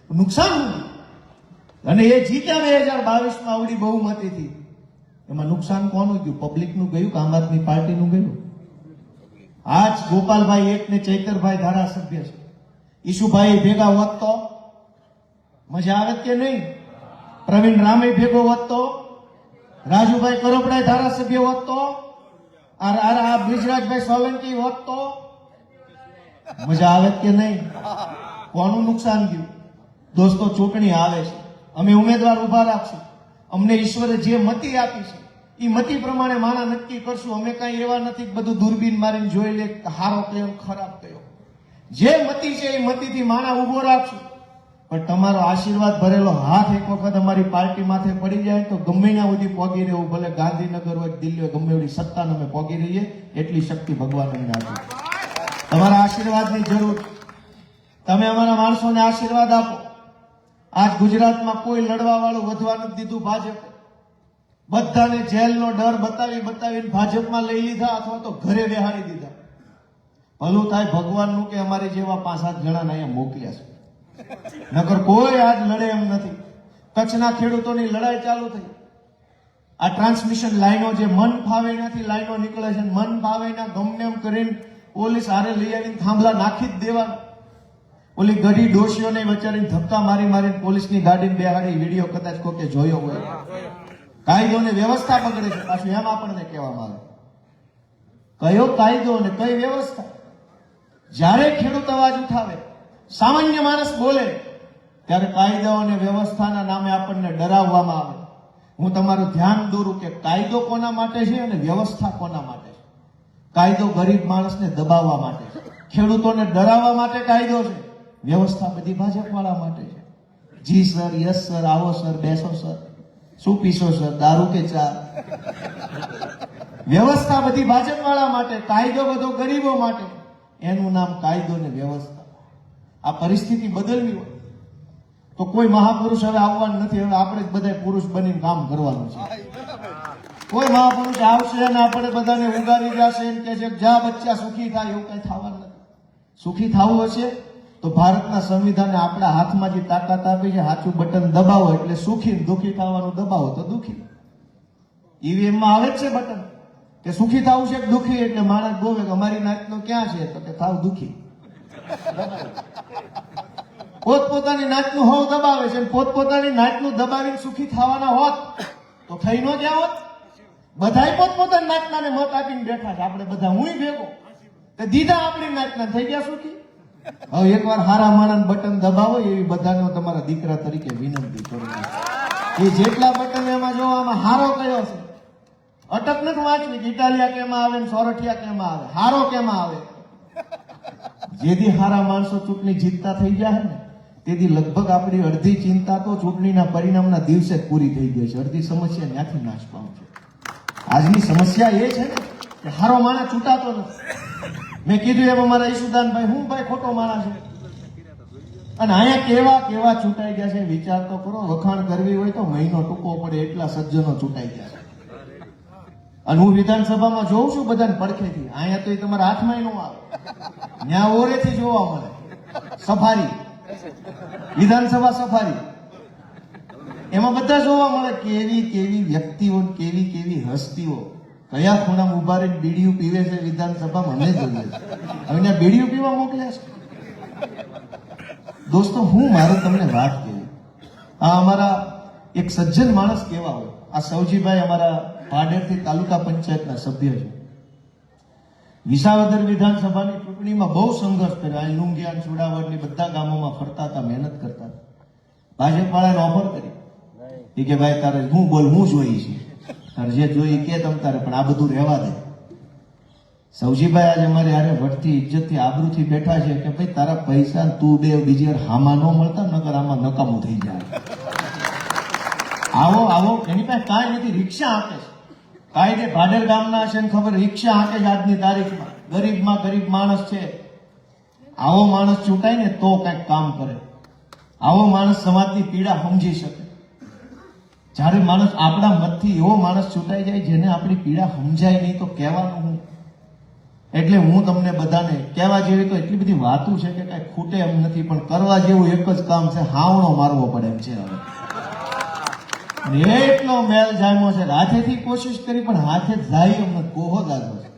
નુકસાન શું? અને એ જીત્યા 2022માં આવડી બહુમતીથી. એમાં નુકસાન કોનું ગયું? પબ્લિકનું ગયું કે આમ આદમી પાર્ટીનું ગયું? આજ ગોપાલભાઈ એક ને ચૈતરભાઈ ધારાસભ્ય છે. ઈશુભાઈ ભેગા હોત તો મજા આવે કે નહીં? પ્રવીણ રામે ભેગો હોત તો, રાજુભાઈ કરોપડા ધારાસભ્ય હોત તો, આ બ્રિજરાજભાઈ સોલંકી હોત તો મજા આવે કે નહીં? કોનું નુકસાન ગયું? દોસ્તો, ચૂંટણી આવે છે, અમે ઉમેદવાર ઉભા રાખશું, અમને ઈશ્વરે જે મતી આપી છે એ મતી પ્રમાણે માણા નક્કી કરશું. અમે કઈ એવા નથી કે બધું દૂરબીન મારીને જોઈ લે હારો કયો ખરાબ કયો. જે મતી છે એ મતીથી માણા ઉભો રાખશું. પણ તમારો આશીર્વાદ ભરેલો હાથ એક વખત અમારી પાર્ટી માથે પડી જાય તો ગમે ત્યાં સુધી પોગી રહેવું, ભલે ગાંધીનગર હોય, દિલ્હી હોય, ગમે એવી સત્તાને અમે પોગી રહીએ, એટલી શક્તિ ભગવાન અમને આપે. તમારા આશીર્વાદની જરૂર. તમે અમારા માણસોને આશીર્વાદ આપો. આજ ગુજરાતમાં કોઈ લડવા વાળું વધવા નથી દીધું ભાજપે. બધાને જેલનો ડર બતાવીને ભાજપમાં લઈ લીધા અથવા તો ઘરે બેહાડી દીધા. ભલું થાય ભગવાનનું કે અમારી જેવા 5-7 જણાને અહીંયા મોકલ્યા છે, નકર કોઈ આજ લડે એમ નથી. કચ્છના ખેડૂતોની લડાઈ ચાલુ થઈ. આ ટ્રાન્સમિશન લાઈનો જે મન ફાવે એનાથી લાઈનો નીકળે છે, મન ફાવે એના ગમે એમ કરીને પોલીસ હારે લઈ આવીને થાંભલા નાખી જ દેવાના. ઓલી ગઢી ડોશીઓને બચારીને ધક્કા મારીને પોલીસની ગાડીને બેહાડી વિડીયો કદાચ કોકે જોયો હોય. કાયદો ને વ્યવસ્થા બગડે છે. પાછું એમ આપણને કહેવામાં આવે કયો કાયદો ને કઈ વ્યવસ્થા? જ્યારે ખેડૂત અવાજ ઉઠાવે, સામાન્ય માણસ બોલે, ત્યારે કાયદો અને વ્યવસ્થાના નામે આપણને ડરાવવામાં આવે. હું તમારું ધ્યાન દોરું કે કાયદો કોના માટે છે અને વ્યવસ્થા કોના માટે છે? કાયદો ગરીબ માણસને દબાવવા માટે છે, ખેડૂતોને ડરાવવા માટે કાયદો છે. વ્યવસ્થા બધી ભાજપવાળા માટે છે. જી સર, યસ સર, આવો સર, બેસો સર, શું પીશો સર, દારૂ કે ચા? વ્યવસ્થા બધી ભાજપવાળા માટે, કાયદો બધો ગરીબો માટે. એનું નામ કાયદો ને વ્યવસ્થા. આ પરિસ્થિતિ બદલવી હોય તો કોઈ મહાપુરુષ હવે આવવાનું નથી. હવે આપણે જ બધા પુરુષ બનીને કામ કરવાનું છે. કોઈ મહાપુરુષ આવશે અને આપણે બધાને ઉગારી જશે કે છે જા બચ્ચા સુખી થાય, એવું કઈ થવાનું નથી. સુખી થવું હશે તો ભારતના સંવિધાને આપણા હાથમાં જે તાકાત આપી છે, સાચું બટન દબાવો એટલે સુખી, દુખી થવાનું દબાવો તો દુખી. ઈવીએમ માં આવે જ છે બટન કે સુખી થવું છે કે દુખી, એટલે માણસ ગોવે કે અમારી નાતનો ક્યાં છે તો કે થાવ દુખી. પોતપોતાની નાતનું હોવ દબાવે છે, પોતપોતાની નાતનું દબાવીને સુખી થવાના હોત તો થઈ ન ગયા હોત. બધાય પોતપોતાની નાતનાને મત આપીને બેઠા છે. આપણે બધા હુંય ભેગો તે દીધા આપણી નાતના, થઈ ગયા સુખી. હવે એકવાર હારા માણસ બટન દબાવો એવી બધાને તમારા દીકરા તરીકે વિનંતી કરું. એ જેટલા બટન એમાં જો આમાં હારો કયો છે, અટક નથી વાંચવી કે ઇટાલિયા કેમાં આવે ને સોરઠિયા કેમાં આવે, હારો કેમાં આવે. જેથી હારા માણસો ચૂંટણી જીતતા થઈ જાય ને તેથી લગભગ આપણી અડધી ચિંતા તો ચૂંટણીના પરિણામના દિવસે જ પૂરી થઈ ગઈ છે. અડધી સમસ્યા ત્યાંથી નાશ પામશે. આજની સમસ્યા એ છે ને કે હારો માણસ ચૂંટાતો નથી. મેં કીધું એમ અમારા ઈશુદાનભાઈ, હું ભાઈ ખોટો માણસ છે, અને અહીંયા કેવા કેવા ચૂંટાઈ ગયા છે વિચાર તો કરો. વખાણ કરવી હોય તો મહિનો ટૂંકો પડે એટલા સજ્જનો ચૂંટાઈ ગયા છે. અને હું વિધાનસભામાં જોઉં છું બધાને પડખેથી. અહીંયા તો એ તમારા હાથમાં ન આવે, ત્યાં ઓરેથી જોવા મળે. સફારી, વિધાનસભા સફારી, એમાં બધા જોવા મળે. કેવી કેવી વ્યક્તિઓ, કેવી કેવી હસ્તીઓ કયા ખૂણામાં ઉભા રહીને બીડીયું પીવે છે વિધાનસભામાં અમે જોઈએ છે. હવે ત્યાં બીડીયું પીવા મોકલે છે. દોસ્તો, હું મારે તમને વાત કરી, આ અમારા એક સજ્જન માણસ કેવા હોય. આ સૌજીભાઈ અમારા ભાડેરથી તાલુકા પંચાયતના સભ્ય છે. વિસાવદર વિધાનસભાની ચૂંટણીમાં બહુ સંઘર્ષ કર્યો. આ લુંગિયાન, સુડાવડની બધા ગામોમાં ફરતા હતા, મહેનત કરતા હતા. ભાજપ વાળાને ઓફર કરી કે ભાઈ તારે હું બોલ, હું જોઈ છે, તારે જે જોઈ કે તમ તારે, પણ આ બધું રહેવા દે. સૌજીભાઈ આજે અમારે યારે વટથી, ઇજ્જતથી, આબરૂથી બેઠા છે કે ભાઈ તારા પૈસા તું બે બીજી વાર હામાં ન મળતા, નકર આમાં નકામું થઈ જાય. આવો આવો, એની પાસે કાંઈ નથી, રિક્ષા આપે છે. કાંઈ કે ભાડેર ગામના છે ને ખબર, રિક્ષા આપે છે આજની તારીખમાં. ગરીબમાં ગરીબ માણસ છે. આવો માણસ ચૂંટાય ને તો કંઈક કામ કરે. આવો માણસ સમાજની પીડા સમજી શકે. જ્યારે માણસ આપણા મતથી એવો માણસ ચૂંટાઈ જાય જેને આપણી પીડા સમજાય નહીં તો કહેવાનું હું. એટલે હું તમને બધાને કહેવા જેવી તો એટલી બધી વાતો છે કે કઈ ખૂટે એમ નથી, પણ કરવા જેવું એક જ કામ છે, હાવણો મારવો પડે એમ છે. હવે એટલો મેલ જામ્યો છે, હાથેથી કોશિશ કરી પણ હાથે જાય એમ નથી. કોહો જાજો છે,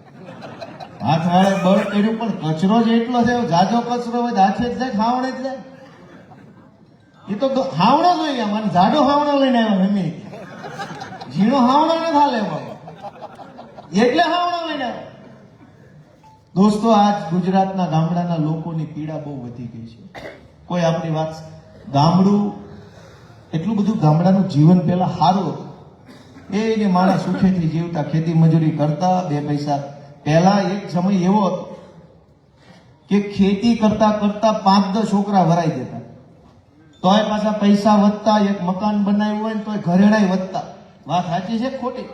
હાથ વાળે બળ કર્યું પણ કચરો જ એટલો છે. જાજો કચરો હોય હાથે જ જાય, હાવણે જ જાય. એ તો હાવણો જોઈએ, મને જાડો હાવણો લઈને આવ્યો. એમ ઝીણો હાવણો ન થાલે એટલે હાવણો લઈને આવ્યો. દોસ્તો, આજ ગુજરાતના ગામડાના લોકોની પીડા બહુ વધી ગઈ છે. કોઈ આપણી વાત, ગામડું એટલું બધું, ગામડાનું જીવન પહેલા સારું હતું. એને માણસ સુખેથી જીવતા, ખેતી મજૂરી કરતા, બે પૈસા. પહેલા એક સમય એવો હતો કે ખેતી કરતા કરતા 5-10 છોકરા વરાઈ દેતા, તોય પાછા પૈસા વધતા. એક મકાન બનાવ્યું હોય ને તોય ઘરેણાય વધતા. વાત સાચી છે ખોટી?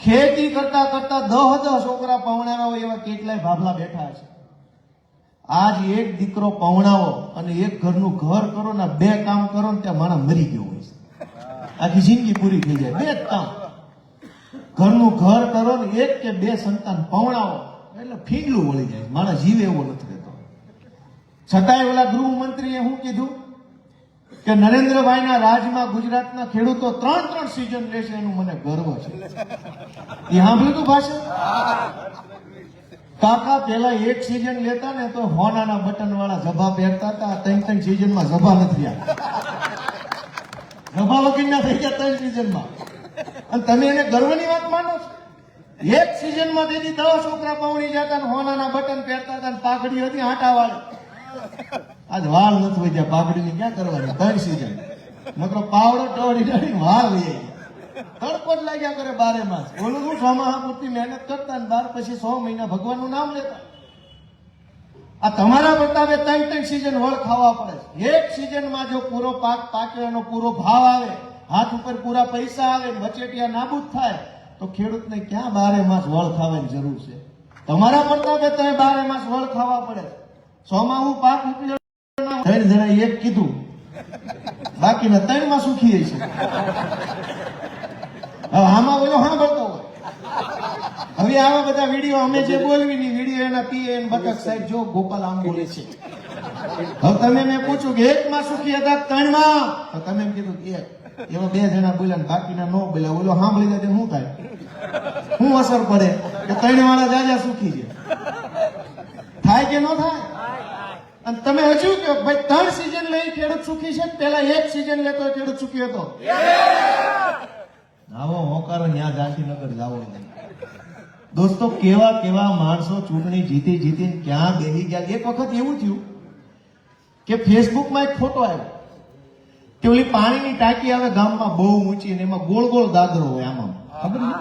ખેતી કરતા કરતા 10 છોકરા પવણાવા હોય એવા કેટલાય ભાભલા બેઠા છે. આજ એક દીકરો પવણાવો અને એક ઘરનું ઘર કરો ને 2 કામ કરો ને ત્યાં માણસ મરી ગયો હોય છે. આખી જિંદગી પૂરી થઈ જાય. 2 જ કામ, ઘરનું ઘર કરો ને 1 કે 2 સંતાન પવણાવો એટલે ફીંગલું વળી જાય. માણસ જીવે એવો નથી રહેતો. છતાંય ઓલા ગૃહમંત્રીએ શું કીધું કે નરેન્દ્રભાઈના રાજમાં ગુજરાતના ખેડૂતો 3 સિઝન લેશે, એનું મને ગર્વ છે. એ સાંભળ્યું તું ભાષણ? કાકા પેલા 1 સિઝન લેતા ને તો હોનાના બટન વાળા ઝભા પહેરતા હતા. 3 સિઝનમાં ઝભા નથી આવ્યા. ઝભા વગરના થઈ ગયા 3 સિઝનમાં. અને તમે એને ગર્વની વાત માનો છો? 1 સિઝનમાં તેથી 10 છોકરા પવણી જતા ને હોનાના બટન પહેરતા હતા, પાઘડી હતી આટા વાળી. આજ વાળ નથી હોય ત્યાં પાઘડીની ક્યાં કરવાની? 3 સિઝન નકરો પાવડો ટોળી ટોળી વાળ લઈ આવી. તડકો જ લાગ્યા કરે 12 માસ. ઓલું શું 6 માહ પૂરતી મહેનત કરતા ને 12 પછી 100 મહિના ભગવાનનું નામ લેતા. આ તમારા પ્રતાપે 3 સિઝન વળ ખાવા પડે છે. 1 સિઝનમાં જો પૂરો પાક પાકે, એનો પૂરો ભાવ આવે, હાથ ઉપર પૂરા પૈસા આવે, વચેટિયા નાબૂદ થાય તો ખેડૂતને ક્યાં 12 માસ વળ ખાવાની જરૂર છે? તમારા પ્રતાપે 12 માસ વળ ખાવા પડે. 100 માં હું પાક ઉપલ્યો 3 જણા 1 કીધું, બાકીના 3 માં સુખી છે. હવે આમાં બોલો સાંભળતો હોય. હવે આવા બધા વિડીયો અમે જે બોલવી ની વિડીયો એના પીએન બટક સાહેબ જો ગોપાલ આમ બોલે છે. હવે તમે મેં પૂછ્યું કે 1 માં સુખી હતા 3 માં, તો તમે એમ કીધું કે 1. એમાં 2 જણા બોલ્યા ને બાકીના નો બોલ્યા. ઓલો સાંભળી જાય શું થાય? શું અસર પડે કે 3 વાળા જાજા સુખી છે? થાય કે ન થાય? અને તમે હજુ કહો ભાઈ 3 સિઝન લઈ ખેડૂત સુખી છે, પેલા 1 સિઝન લેતો ખેડૂત સુખી હતો. આવો હોકારો ત્યાં ગાંધીનગર જાવો. દોસ્તો, કેવા કેવા માણસો ચૂંટણી જીતી જીતીને ક્યાં બેસી ગયા. એક વખત એવું થયું કે ફેસબુકમાં એક ફોટો આવ્યો કે ઓલી પાણીની ટાંકી આવે ગામમાં બહુ ઊંચી ને એમાં ગોળ ગોળ દાદરો હોય, આમાં ખબર ને,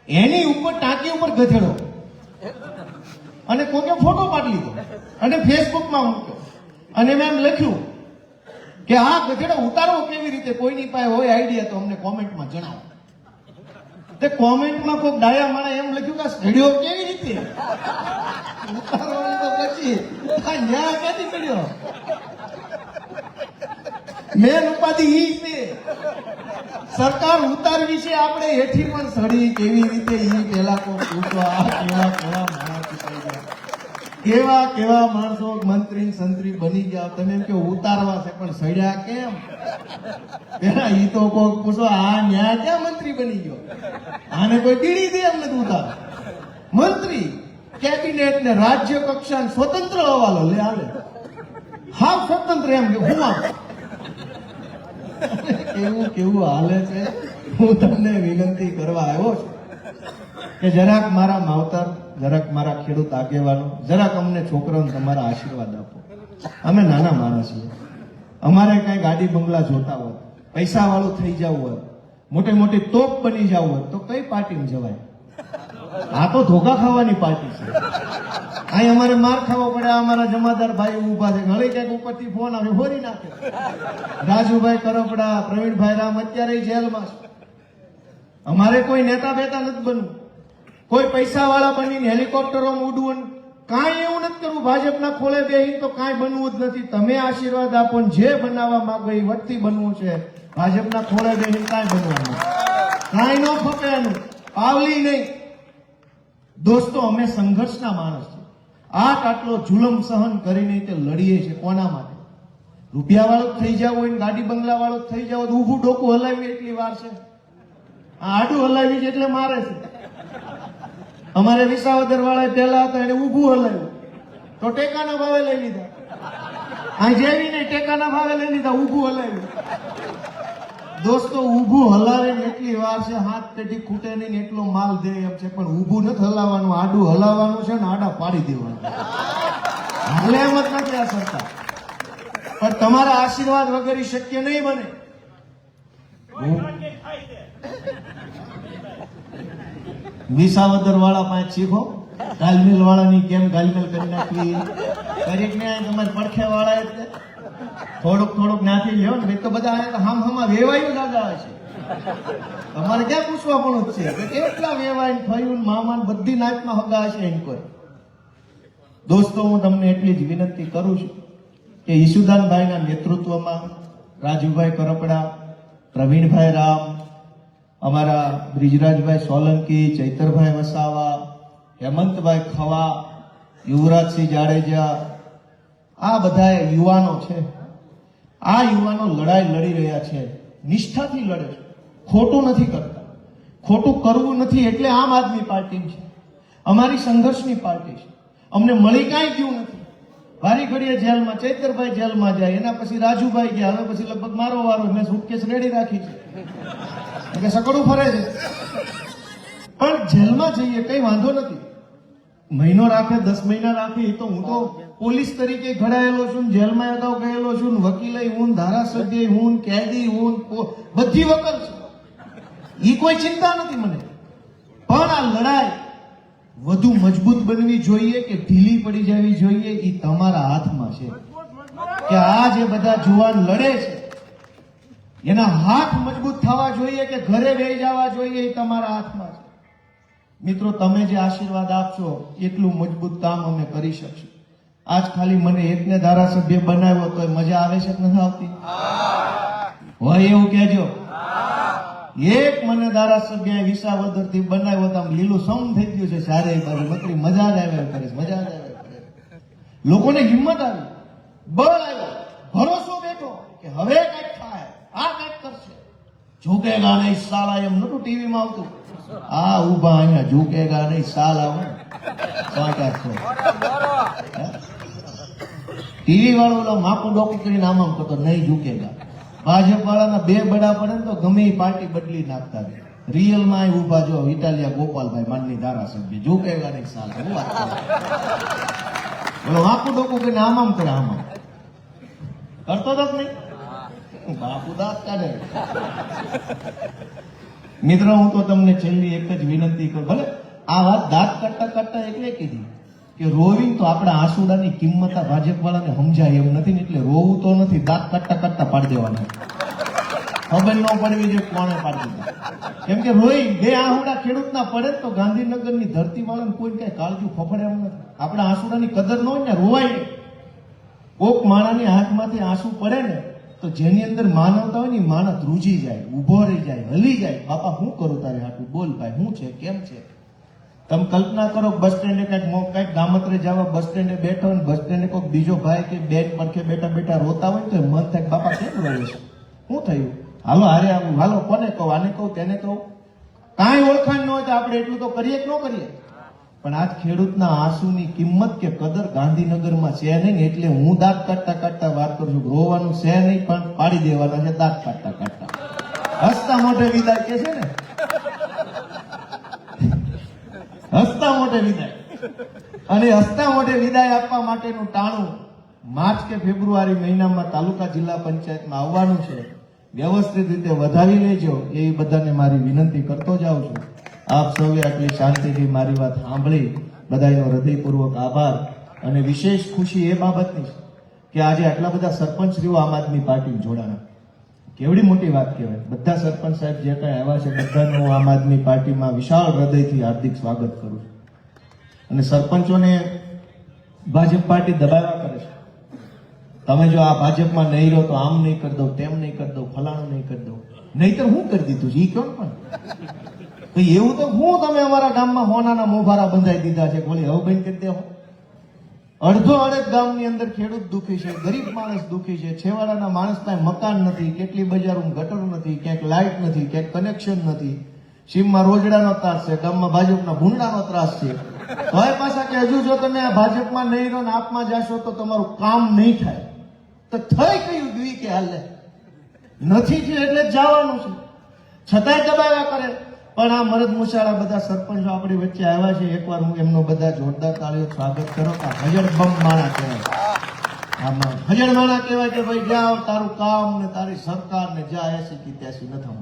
એની ઉપર ટાંકી ઉપર ગધેડો, અને કોકે ફોટો પાડી લીધો અને ફેસબુકમાં મૂક્યો. અને મેં એમ લખ્યું કે આ ગધેડો ઉતારવો કેવી રીતે? કોઈની પાસે હોય આઈડિયા તો અમને કોમેન્ટમાં જણાવો. તે કોમેન્ટમાં કોઈ ડાયા માણા એમ લખ્યું કે સડ્યો કેવી રીતે ઉતારવાનું તો પછી આ ન્યાય ક્યાંથી મળ્યો? મેન ઉપાધિ ઈ છે સરકાર ઉતારવી છે આપણે હેઠી પણ સડી કેવી રીતે ઈ પેલા કોઈ પૂછવા કેવા કેવા માણસ થઈ ગયા, કેવા કેવા માણસો મંત્રી સંત્રી બની ગયા. તમે એમ કે ઉતારવા છે પણ સડ્યા કેમ? પેલા ઈ તો કોઈ પૂછો આ ન્યાય ક્યાં મંત્રી બની ગયો? આને કોઈ બીડી દે એમ નથી ઉતાર. મંત્રી કેબિનેટ ને રાજ્ય કક્ષા સ્વતંત્ર હવાલો લે આવે હાવ સ્વતંત્ર એમ કે હું કેવું કેવું હાલે છે. હું તમને વિનંતી કરવા આવ્યો છું કે જરાક મારા માવતર, જરાક મારા ખેડૂત આગેવાનો, જરાક અમને છોકરાઓને તમારા આશીર્વાદ આપો. અમે નાના માણસ છીએ, અમારે કઈ ગાડી બંગલા જોતા હોય, પૈસા વાળું થઈ જવું હોય, મોટી મોટી તોપ બની જવું હોય તો કઈ પાર્ટીમાં જવાય? આ તો ધોકા ખાવાની પાર્ટી છે. અહીં અમારે માર ખાવો પડે. અમારા જમાદાર ભાઈ ઉભા છે, ઘણી ક્યાંક ઉપરથી ફોન આવે હોરી નાખે. રાજુભાઈ કરપડા, પ્રવીણભાઈ રામ અત્યારે જેલમાં છે. અમારે કોઈ નેતા બેતા નથી બનવું, કોઈ પૈસા વાળા બનીને હેલિકોપ્ટરોમાં ઉડવું, કાંઈ એવું નથી કરવું. ભાજપના ખોળે બેહીને તો કાંઈ બનવું જ નથી. તમે આશીર્વાદ આપો ને જે બનાવવા માંગો એ વટથી બનવું છે. ભાજપના ખોળે બેહીને કાંઈ બનવાનું, કાંઈ ન ફપે એનું પાવલી નહીં. દોસ્તો, અમે સંઘર્ષના માણસ છીએ. આટલો જુલમ સહન કરીને તે લડીએ છીએ. કોના માટે? રૂપિયા વાળો થઈ જાવ હોય ને ગાડી બંગલા વાળો થઈ જાવ તો ઊભું ડોકું હલાવી એટલી વાર છે. આડું હલાવી છે એટલે મારે છે. અમારે વિસાવદર વાળા પહેલા હતા એને ઊભું હલાવ્યું તો ટેકાના ભાવે લઈ લીધા. આ જેવી નહીં ટેકાના ભાવે લઈ લીધા, ઊભું હલાવ્યું. દોસ્તો, ઊભું હલાવે એટલી વાર છે, હાથ પેઢી ખૂટે નહીં એટલો માલ દે એમ છે. પણ ઊભું નથી હલાવવાનું, આડું હલાવવાનું છે ને આડા પાડી દેવાનું. હાલે એમ જ નથી આ સરકાર. પણ તમારા આશીર્વાદ વગર શક્ય નહીં બને. વિસાવદર વાળા પાસે શીખો, ગાલમેલ વાળાની કેમ ગાલમેલ કરી નાખવી. ગરીબ ને તમારે પડખે વાળા એટલે થોડુંક નાખી લ્યો ને તો બધા હામમાં વેવાયું લાગા છે. તમારે ક્યાં પૂછવા પણ જ છે કે કેટલા વેવાય ફયું મામા બધી નાચમાં હગા છે એમ કોઈ. દોસ્તો, હું તમને એટલી જ વિનંતી કરું છું કે ઈશુદાનભાઈના નેતૃત્વમાં રાજુભાઈ કરપડા, પ્રવીણભાઈ રામ, અમારા બ્રિજરાજભાઈ સોલંકી, ચૈતરભાઈ વસાવા, હેમંતભાઈ ખવા, યુવરાજસિંહ જાડેજા, આ બધા યુવાનો છે. આ યુવાનો લડાઈ લડી રહ્યા છે, નિષ્ઠાથી લડે છે, ખોટું નથી કરતા. ખોટું કરવું નથી એટલે આમ આદમી પાર્ટી છે, અમારી સંઘર્ષની પાર્ટી છે. અમને મળી કાંઈ ગયું નથી. વારી ઘડીએ જેલમાં, ચૈતરભાઈ જેલમાં જાય, એના પછી રાજુભાઈ ગયા, હવે પછી લગભગ મારો વારો. મેં સુટકેસ રેડી રાખી છે કે સકડું ફરે છે. પણ જેલમાં જઈએ કઈ વાંધો નથી. મહિનો રાખે, 10 મહિના રાખે, એ તો હું તો પોલીસ તરીકે ઘડાયેલો છું, જેલમાં અગાઉ ગયેલો છું, વકીલ હું, ધારાસભ્ય હું, કેદી હું, બધી વકલ છું. એ કોઈ ચિંતા નથી મને. પણ આ લડાઈ વધુ મજબૂત બનવી જોઈએ કે ઢીલી પડી જવી જોઈએ એ તમારા હાથમાં છે. કે આ જે બધા જુવાન લડે છે એના હાથ મજબૂત થવા જોઈએ કે ઘરે બેસી જવા જોઈએ એ તમારા હાથમાં છે. મિત્રો, તમે જે આશીર્વાદ આપશો એટલું મજબૂત કામ અમે કરી શકશું. આજ ખાલી મને એકને ધારાસભ્ય બનાવ્યો તો મજા આવે છે કે નથી આવતી? હોય એવું કહેજો. એક મને ધારાસભ્ય વિસાવદર થી બનાવ્યો તો આમ લીલું સમ થઈ ગયું છે. સારે બાજુ નકરી મજા જ આવે કરે, મજા જ આવે કરે. લોકોને હિંમત આવી, બળ આવ્યો, ભરોસો બેઠો કે હવે કંઈક થાય, આ કંઈક કરશે. ઝૂકેગા નહીં સાલા, એમ નતું ટીવીમાં આવતું. આ ઉભા અહીંયા ઝૂકેગા નહીં સાલા આવે ટીવી વાળો ઓલો માપું ડોકું કરીને આમ કરતો નહીં ઝૂકેગા. ભાજપ વાળાના બે બડા પડે ને તો ગમે એ પાર્ટી બદલી નાખતા. રિયલમાં ઉભા જો ઇટાલિયા ગોપાલભાઈ માનની ધારાસભ્ય ઝૂકેગા નહીં સાલા. હું વાત ઓલો માપું ડોકું કરીને આમ કરે, આમ કરતો જ નહીં. બાપુ દાંત કાઢે. મિત્રો, હું તો તમને છેલ્લી એક જ વિનંતી કરું. ભલે આ વાત દાંત કાઢતા એટલે કીધી કે રોવી તો આપણા આંસુડાની કિંમત આ ભાજપ વાળાને સમજાય એમ નથી ને એટલે રોવું તો નથી, દાંત કાઢતા પાડી દેવાના. ખબર ન પડવી જોઈએ કોણે પાડી દીધા. કેમ કે રોઈ બે આહુડા ખેડૂતના પડે તો ગાંધીનગરની ધરતી વાળાને કોઈ કઈ કાળજું ફફડે એમ નથી. આપણા આંસુડાની કદર ન હોય ને રોવાય નહીં. કોક માણાની આંખમાંથી આંસુ પડે ને તો જેની અંદર માનવતા હોય ને માણસ ધ્રુજી જાય, ઉભો રહી જાય, હલી જાય. બાપા હું કરું તારે હાટું, બોલ ભાઈ શું છે, કેમ છે. તમે કલ્પના કરો બસ સ્ટેન્ડે કઈક ગામત્રે જવા બસ સ્ટેન્ડે બેઠો ને બસ સ્ટેન્ડે કોઈક બીજો ભાઈ કે બેન પડખે બેઠા બેઠા રોતા હોય તો મન થાય બાપા કેમ રોવે છે, શું થયું, હાલો હારે આવું, હાલો કોને કહું, આને કહું, તેને કહું. કાંઈ ઓળખાણ ન હોય તો આપણે એટલું તો કરીએ કે ન કરીએ. પણ આજ ખેડૂતના આંસુની કિંમત કે કદર ગાંધીનગરમાં છે નહીં, એટલે હું દાંત કાઢતા કાઢતા વાત કરું છું. રોવાનું છે નહીં પણ પાડી દેવાના છે દાંત કાઢતા કાઢતા. હસતા મોઢે વિદાય કે છે ને, હસતા મોઢે વિદાય. અને હસતા મોઢે વિદાય આપવા માટેનું ટાણું માર્ચ કે ફેબ્રુઆરી મહિનામાં તાલુકા જિલ્લા પંચાયતમાં આવવાનું છે. વ્યવસ્થિત રીતે વધાવી લેજો એ બધાને મારી વિનંતી કરતો જાઉં છું. આપ સૌએ આટલી શાંતિથી મારી વાત સાંભળી બધાનો હૃદયપૂર્વક આભાર. અને વિશેષ ખુશી એ બાબતની કે આજે આટલા બધા સરપંચશ્રીઓ આમ આદમી પાર્ટી જોડાણા. કેવડી મોટી વાત કહેવાય. બધા સરપંચ સાહેબ જે કઈ આવ્યા છે બધાનું હું આમ આદમી પાર્ટીમાં વિશાળ હૃદયથી હાર્દિક સ્વાગત કરું છું. અને સરપંચોને ભાજપ પાર્ટી દબાવ્યા કરે છે. તમે જો આ ભાજપમાં નહીં રહો તો આમ નહીં કરી દઉં, તેમ નહીં કરી દઉં, ફલાણું નહીં કરી દઉં. નહીતર હું કરી દીધું છે એ કહો પણ. તો એવું તો હું તમે અમારા ગામમાં હોનાના મોભારા બંધાઈ દીધા છે, બોલી હવે બંધ કરી દેવો. અડધો અડધ ગામની અંદર ખેડૂત દુખી છે, ગરીબ માણસ દુખી છે, છેવાડાના માણસ પાસે મકાન નથી, કેટલી બજારોમાં ગટર નથી, ક્યાંક લાઇટ નથી, ક્યાંક કનેક્શન નથી, સીમમાં રોજડાનો ત્રાસ છે, ગામમાં ભાજપના ભૂંડાનો ત્રાસ છે. હવે પાછા કે હજુ જો તમે આ ભાજપમાં નહીં રહો ને આપમાં જાશો તો તમારું કામ નહીં થાય. તો થઈ કયું દ્વી કે હાલે નથી થયું એટલે જ જવાનું છે, છતાંય દબાવ્યા કરે. પણ આ મરદ મુશાળા બધા સરપંચો આપણી વચ્ચે આવ્યા છે. એકવાર હું એમનો બધા જોરદાર તાળીઓ સ્વાગત કરો. હજળ બમ માણા કહેવાય, આમાં હજળ માણા કહેવાય કે ભાઈ જાઓ તારું કામ ને તારી સરકાર ને જા 80 થી 83 નથી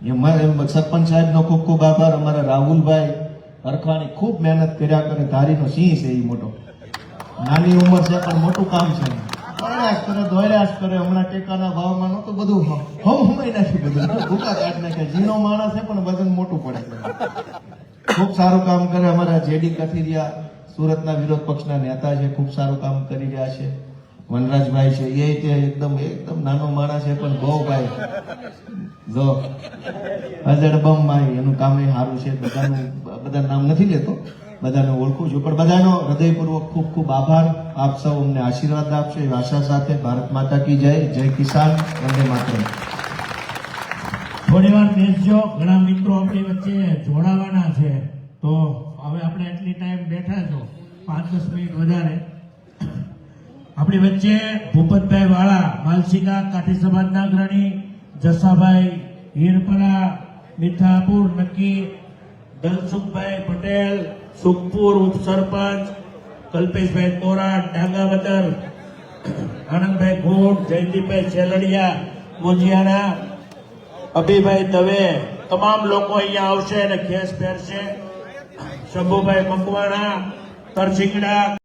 સમજ્યું. સરપંચ સાહેબ નો ખૂબ ખૂબ આભાર. અમારા રાહુલભાઈ અરખવાની ખૂબ મહેનત કર્યા કરે. ધારીનો સિંહ છે એ મોટો, નાની ઉંમર છે પણ મોટું કામ છે. પ્રયાસ કરે, દોડ્યાસ કરે. હમણાં ટેકાના ભાવમાં નતું બધું હમાઈ નાખ્યું, બધું ભૂકા કાઢ નાખે. ઝીણો માણસ છે પણ વજન મોટું પડે. ખૂબ સારું કામ કરે. અમારા જેડી કથિરિયા સુરતના વિરોધ પક્ષના નેતા છે, ખૂબ સારું કામ કરી રહ્યા છે. વનરાજભાઈ છે એ એકદમ નાનો માણસ છે પણ બહુ ભાઈ જો અજડબમ ભાઈ એનું કામ એ સારું છે. બધા નામ નથી લેતો, બધાને ઓળખું છું, પણ બધાનો હૃદયપૂર્વક ખૂબ ખૂબ આભાર. આપ સૌ અમને આશીર્વાદ આપશો એ આશા સાથે ભારત માતા કી જય. જય કિસાન, વંદે માતરમ. થોડી વાર બેસજો, ઘણા મિત્રો આપણી વચ્ચે જોડાવાના છે. તો હવે આપણે એટલી ટાઈમ બેઠા છો, 5-10 મિનિટ વધારે. આપણી વચ્ચે ભૂપતભાઈ વાળા માલસીકા કાઠી સમાજના અગ્રણી, જસાભાઈ હીરપરા મીઠાપુર નક્કી, ધનસુખભાઈ પટેલ સુખપુર ઉપસરપંચ, કલ્પેશભાઈ કોરા ડાંગાવદર, આનંદભાઈ ઘોડ, જયદીપભાઈ છેલડિયા મોજિયાણા, અભિભાઈ દવે, તમામ લોકો અહીંયા આવશે અને ખેસ પહેરશે. શંભુભાઈ મકવાણા તરસિંગડા.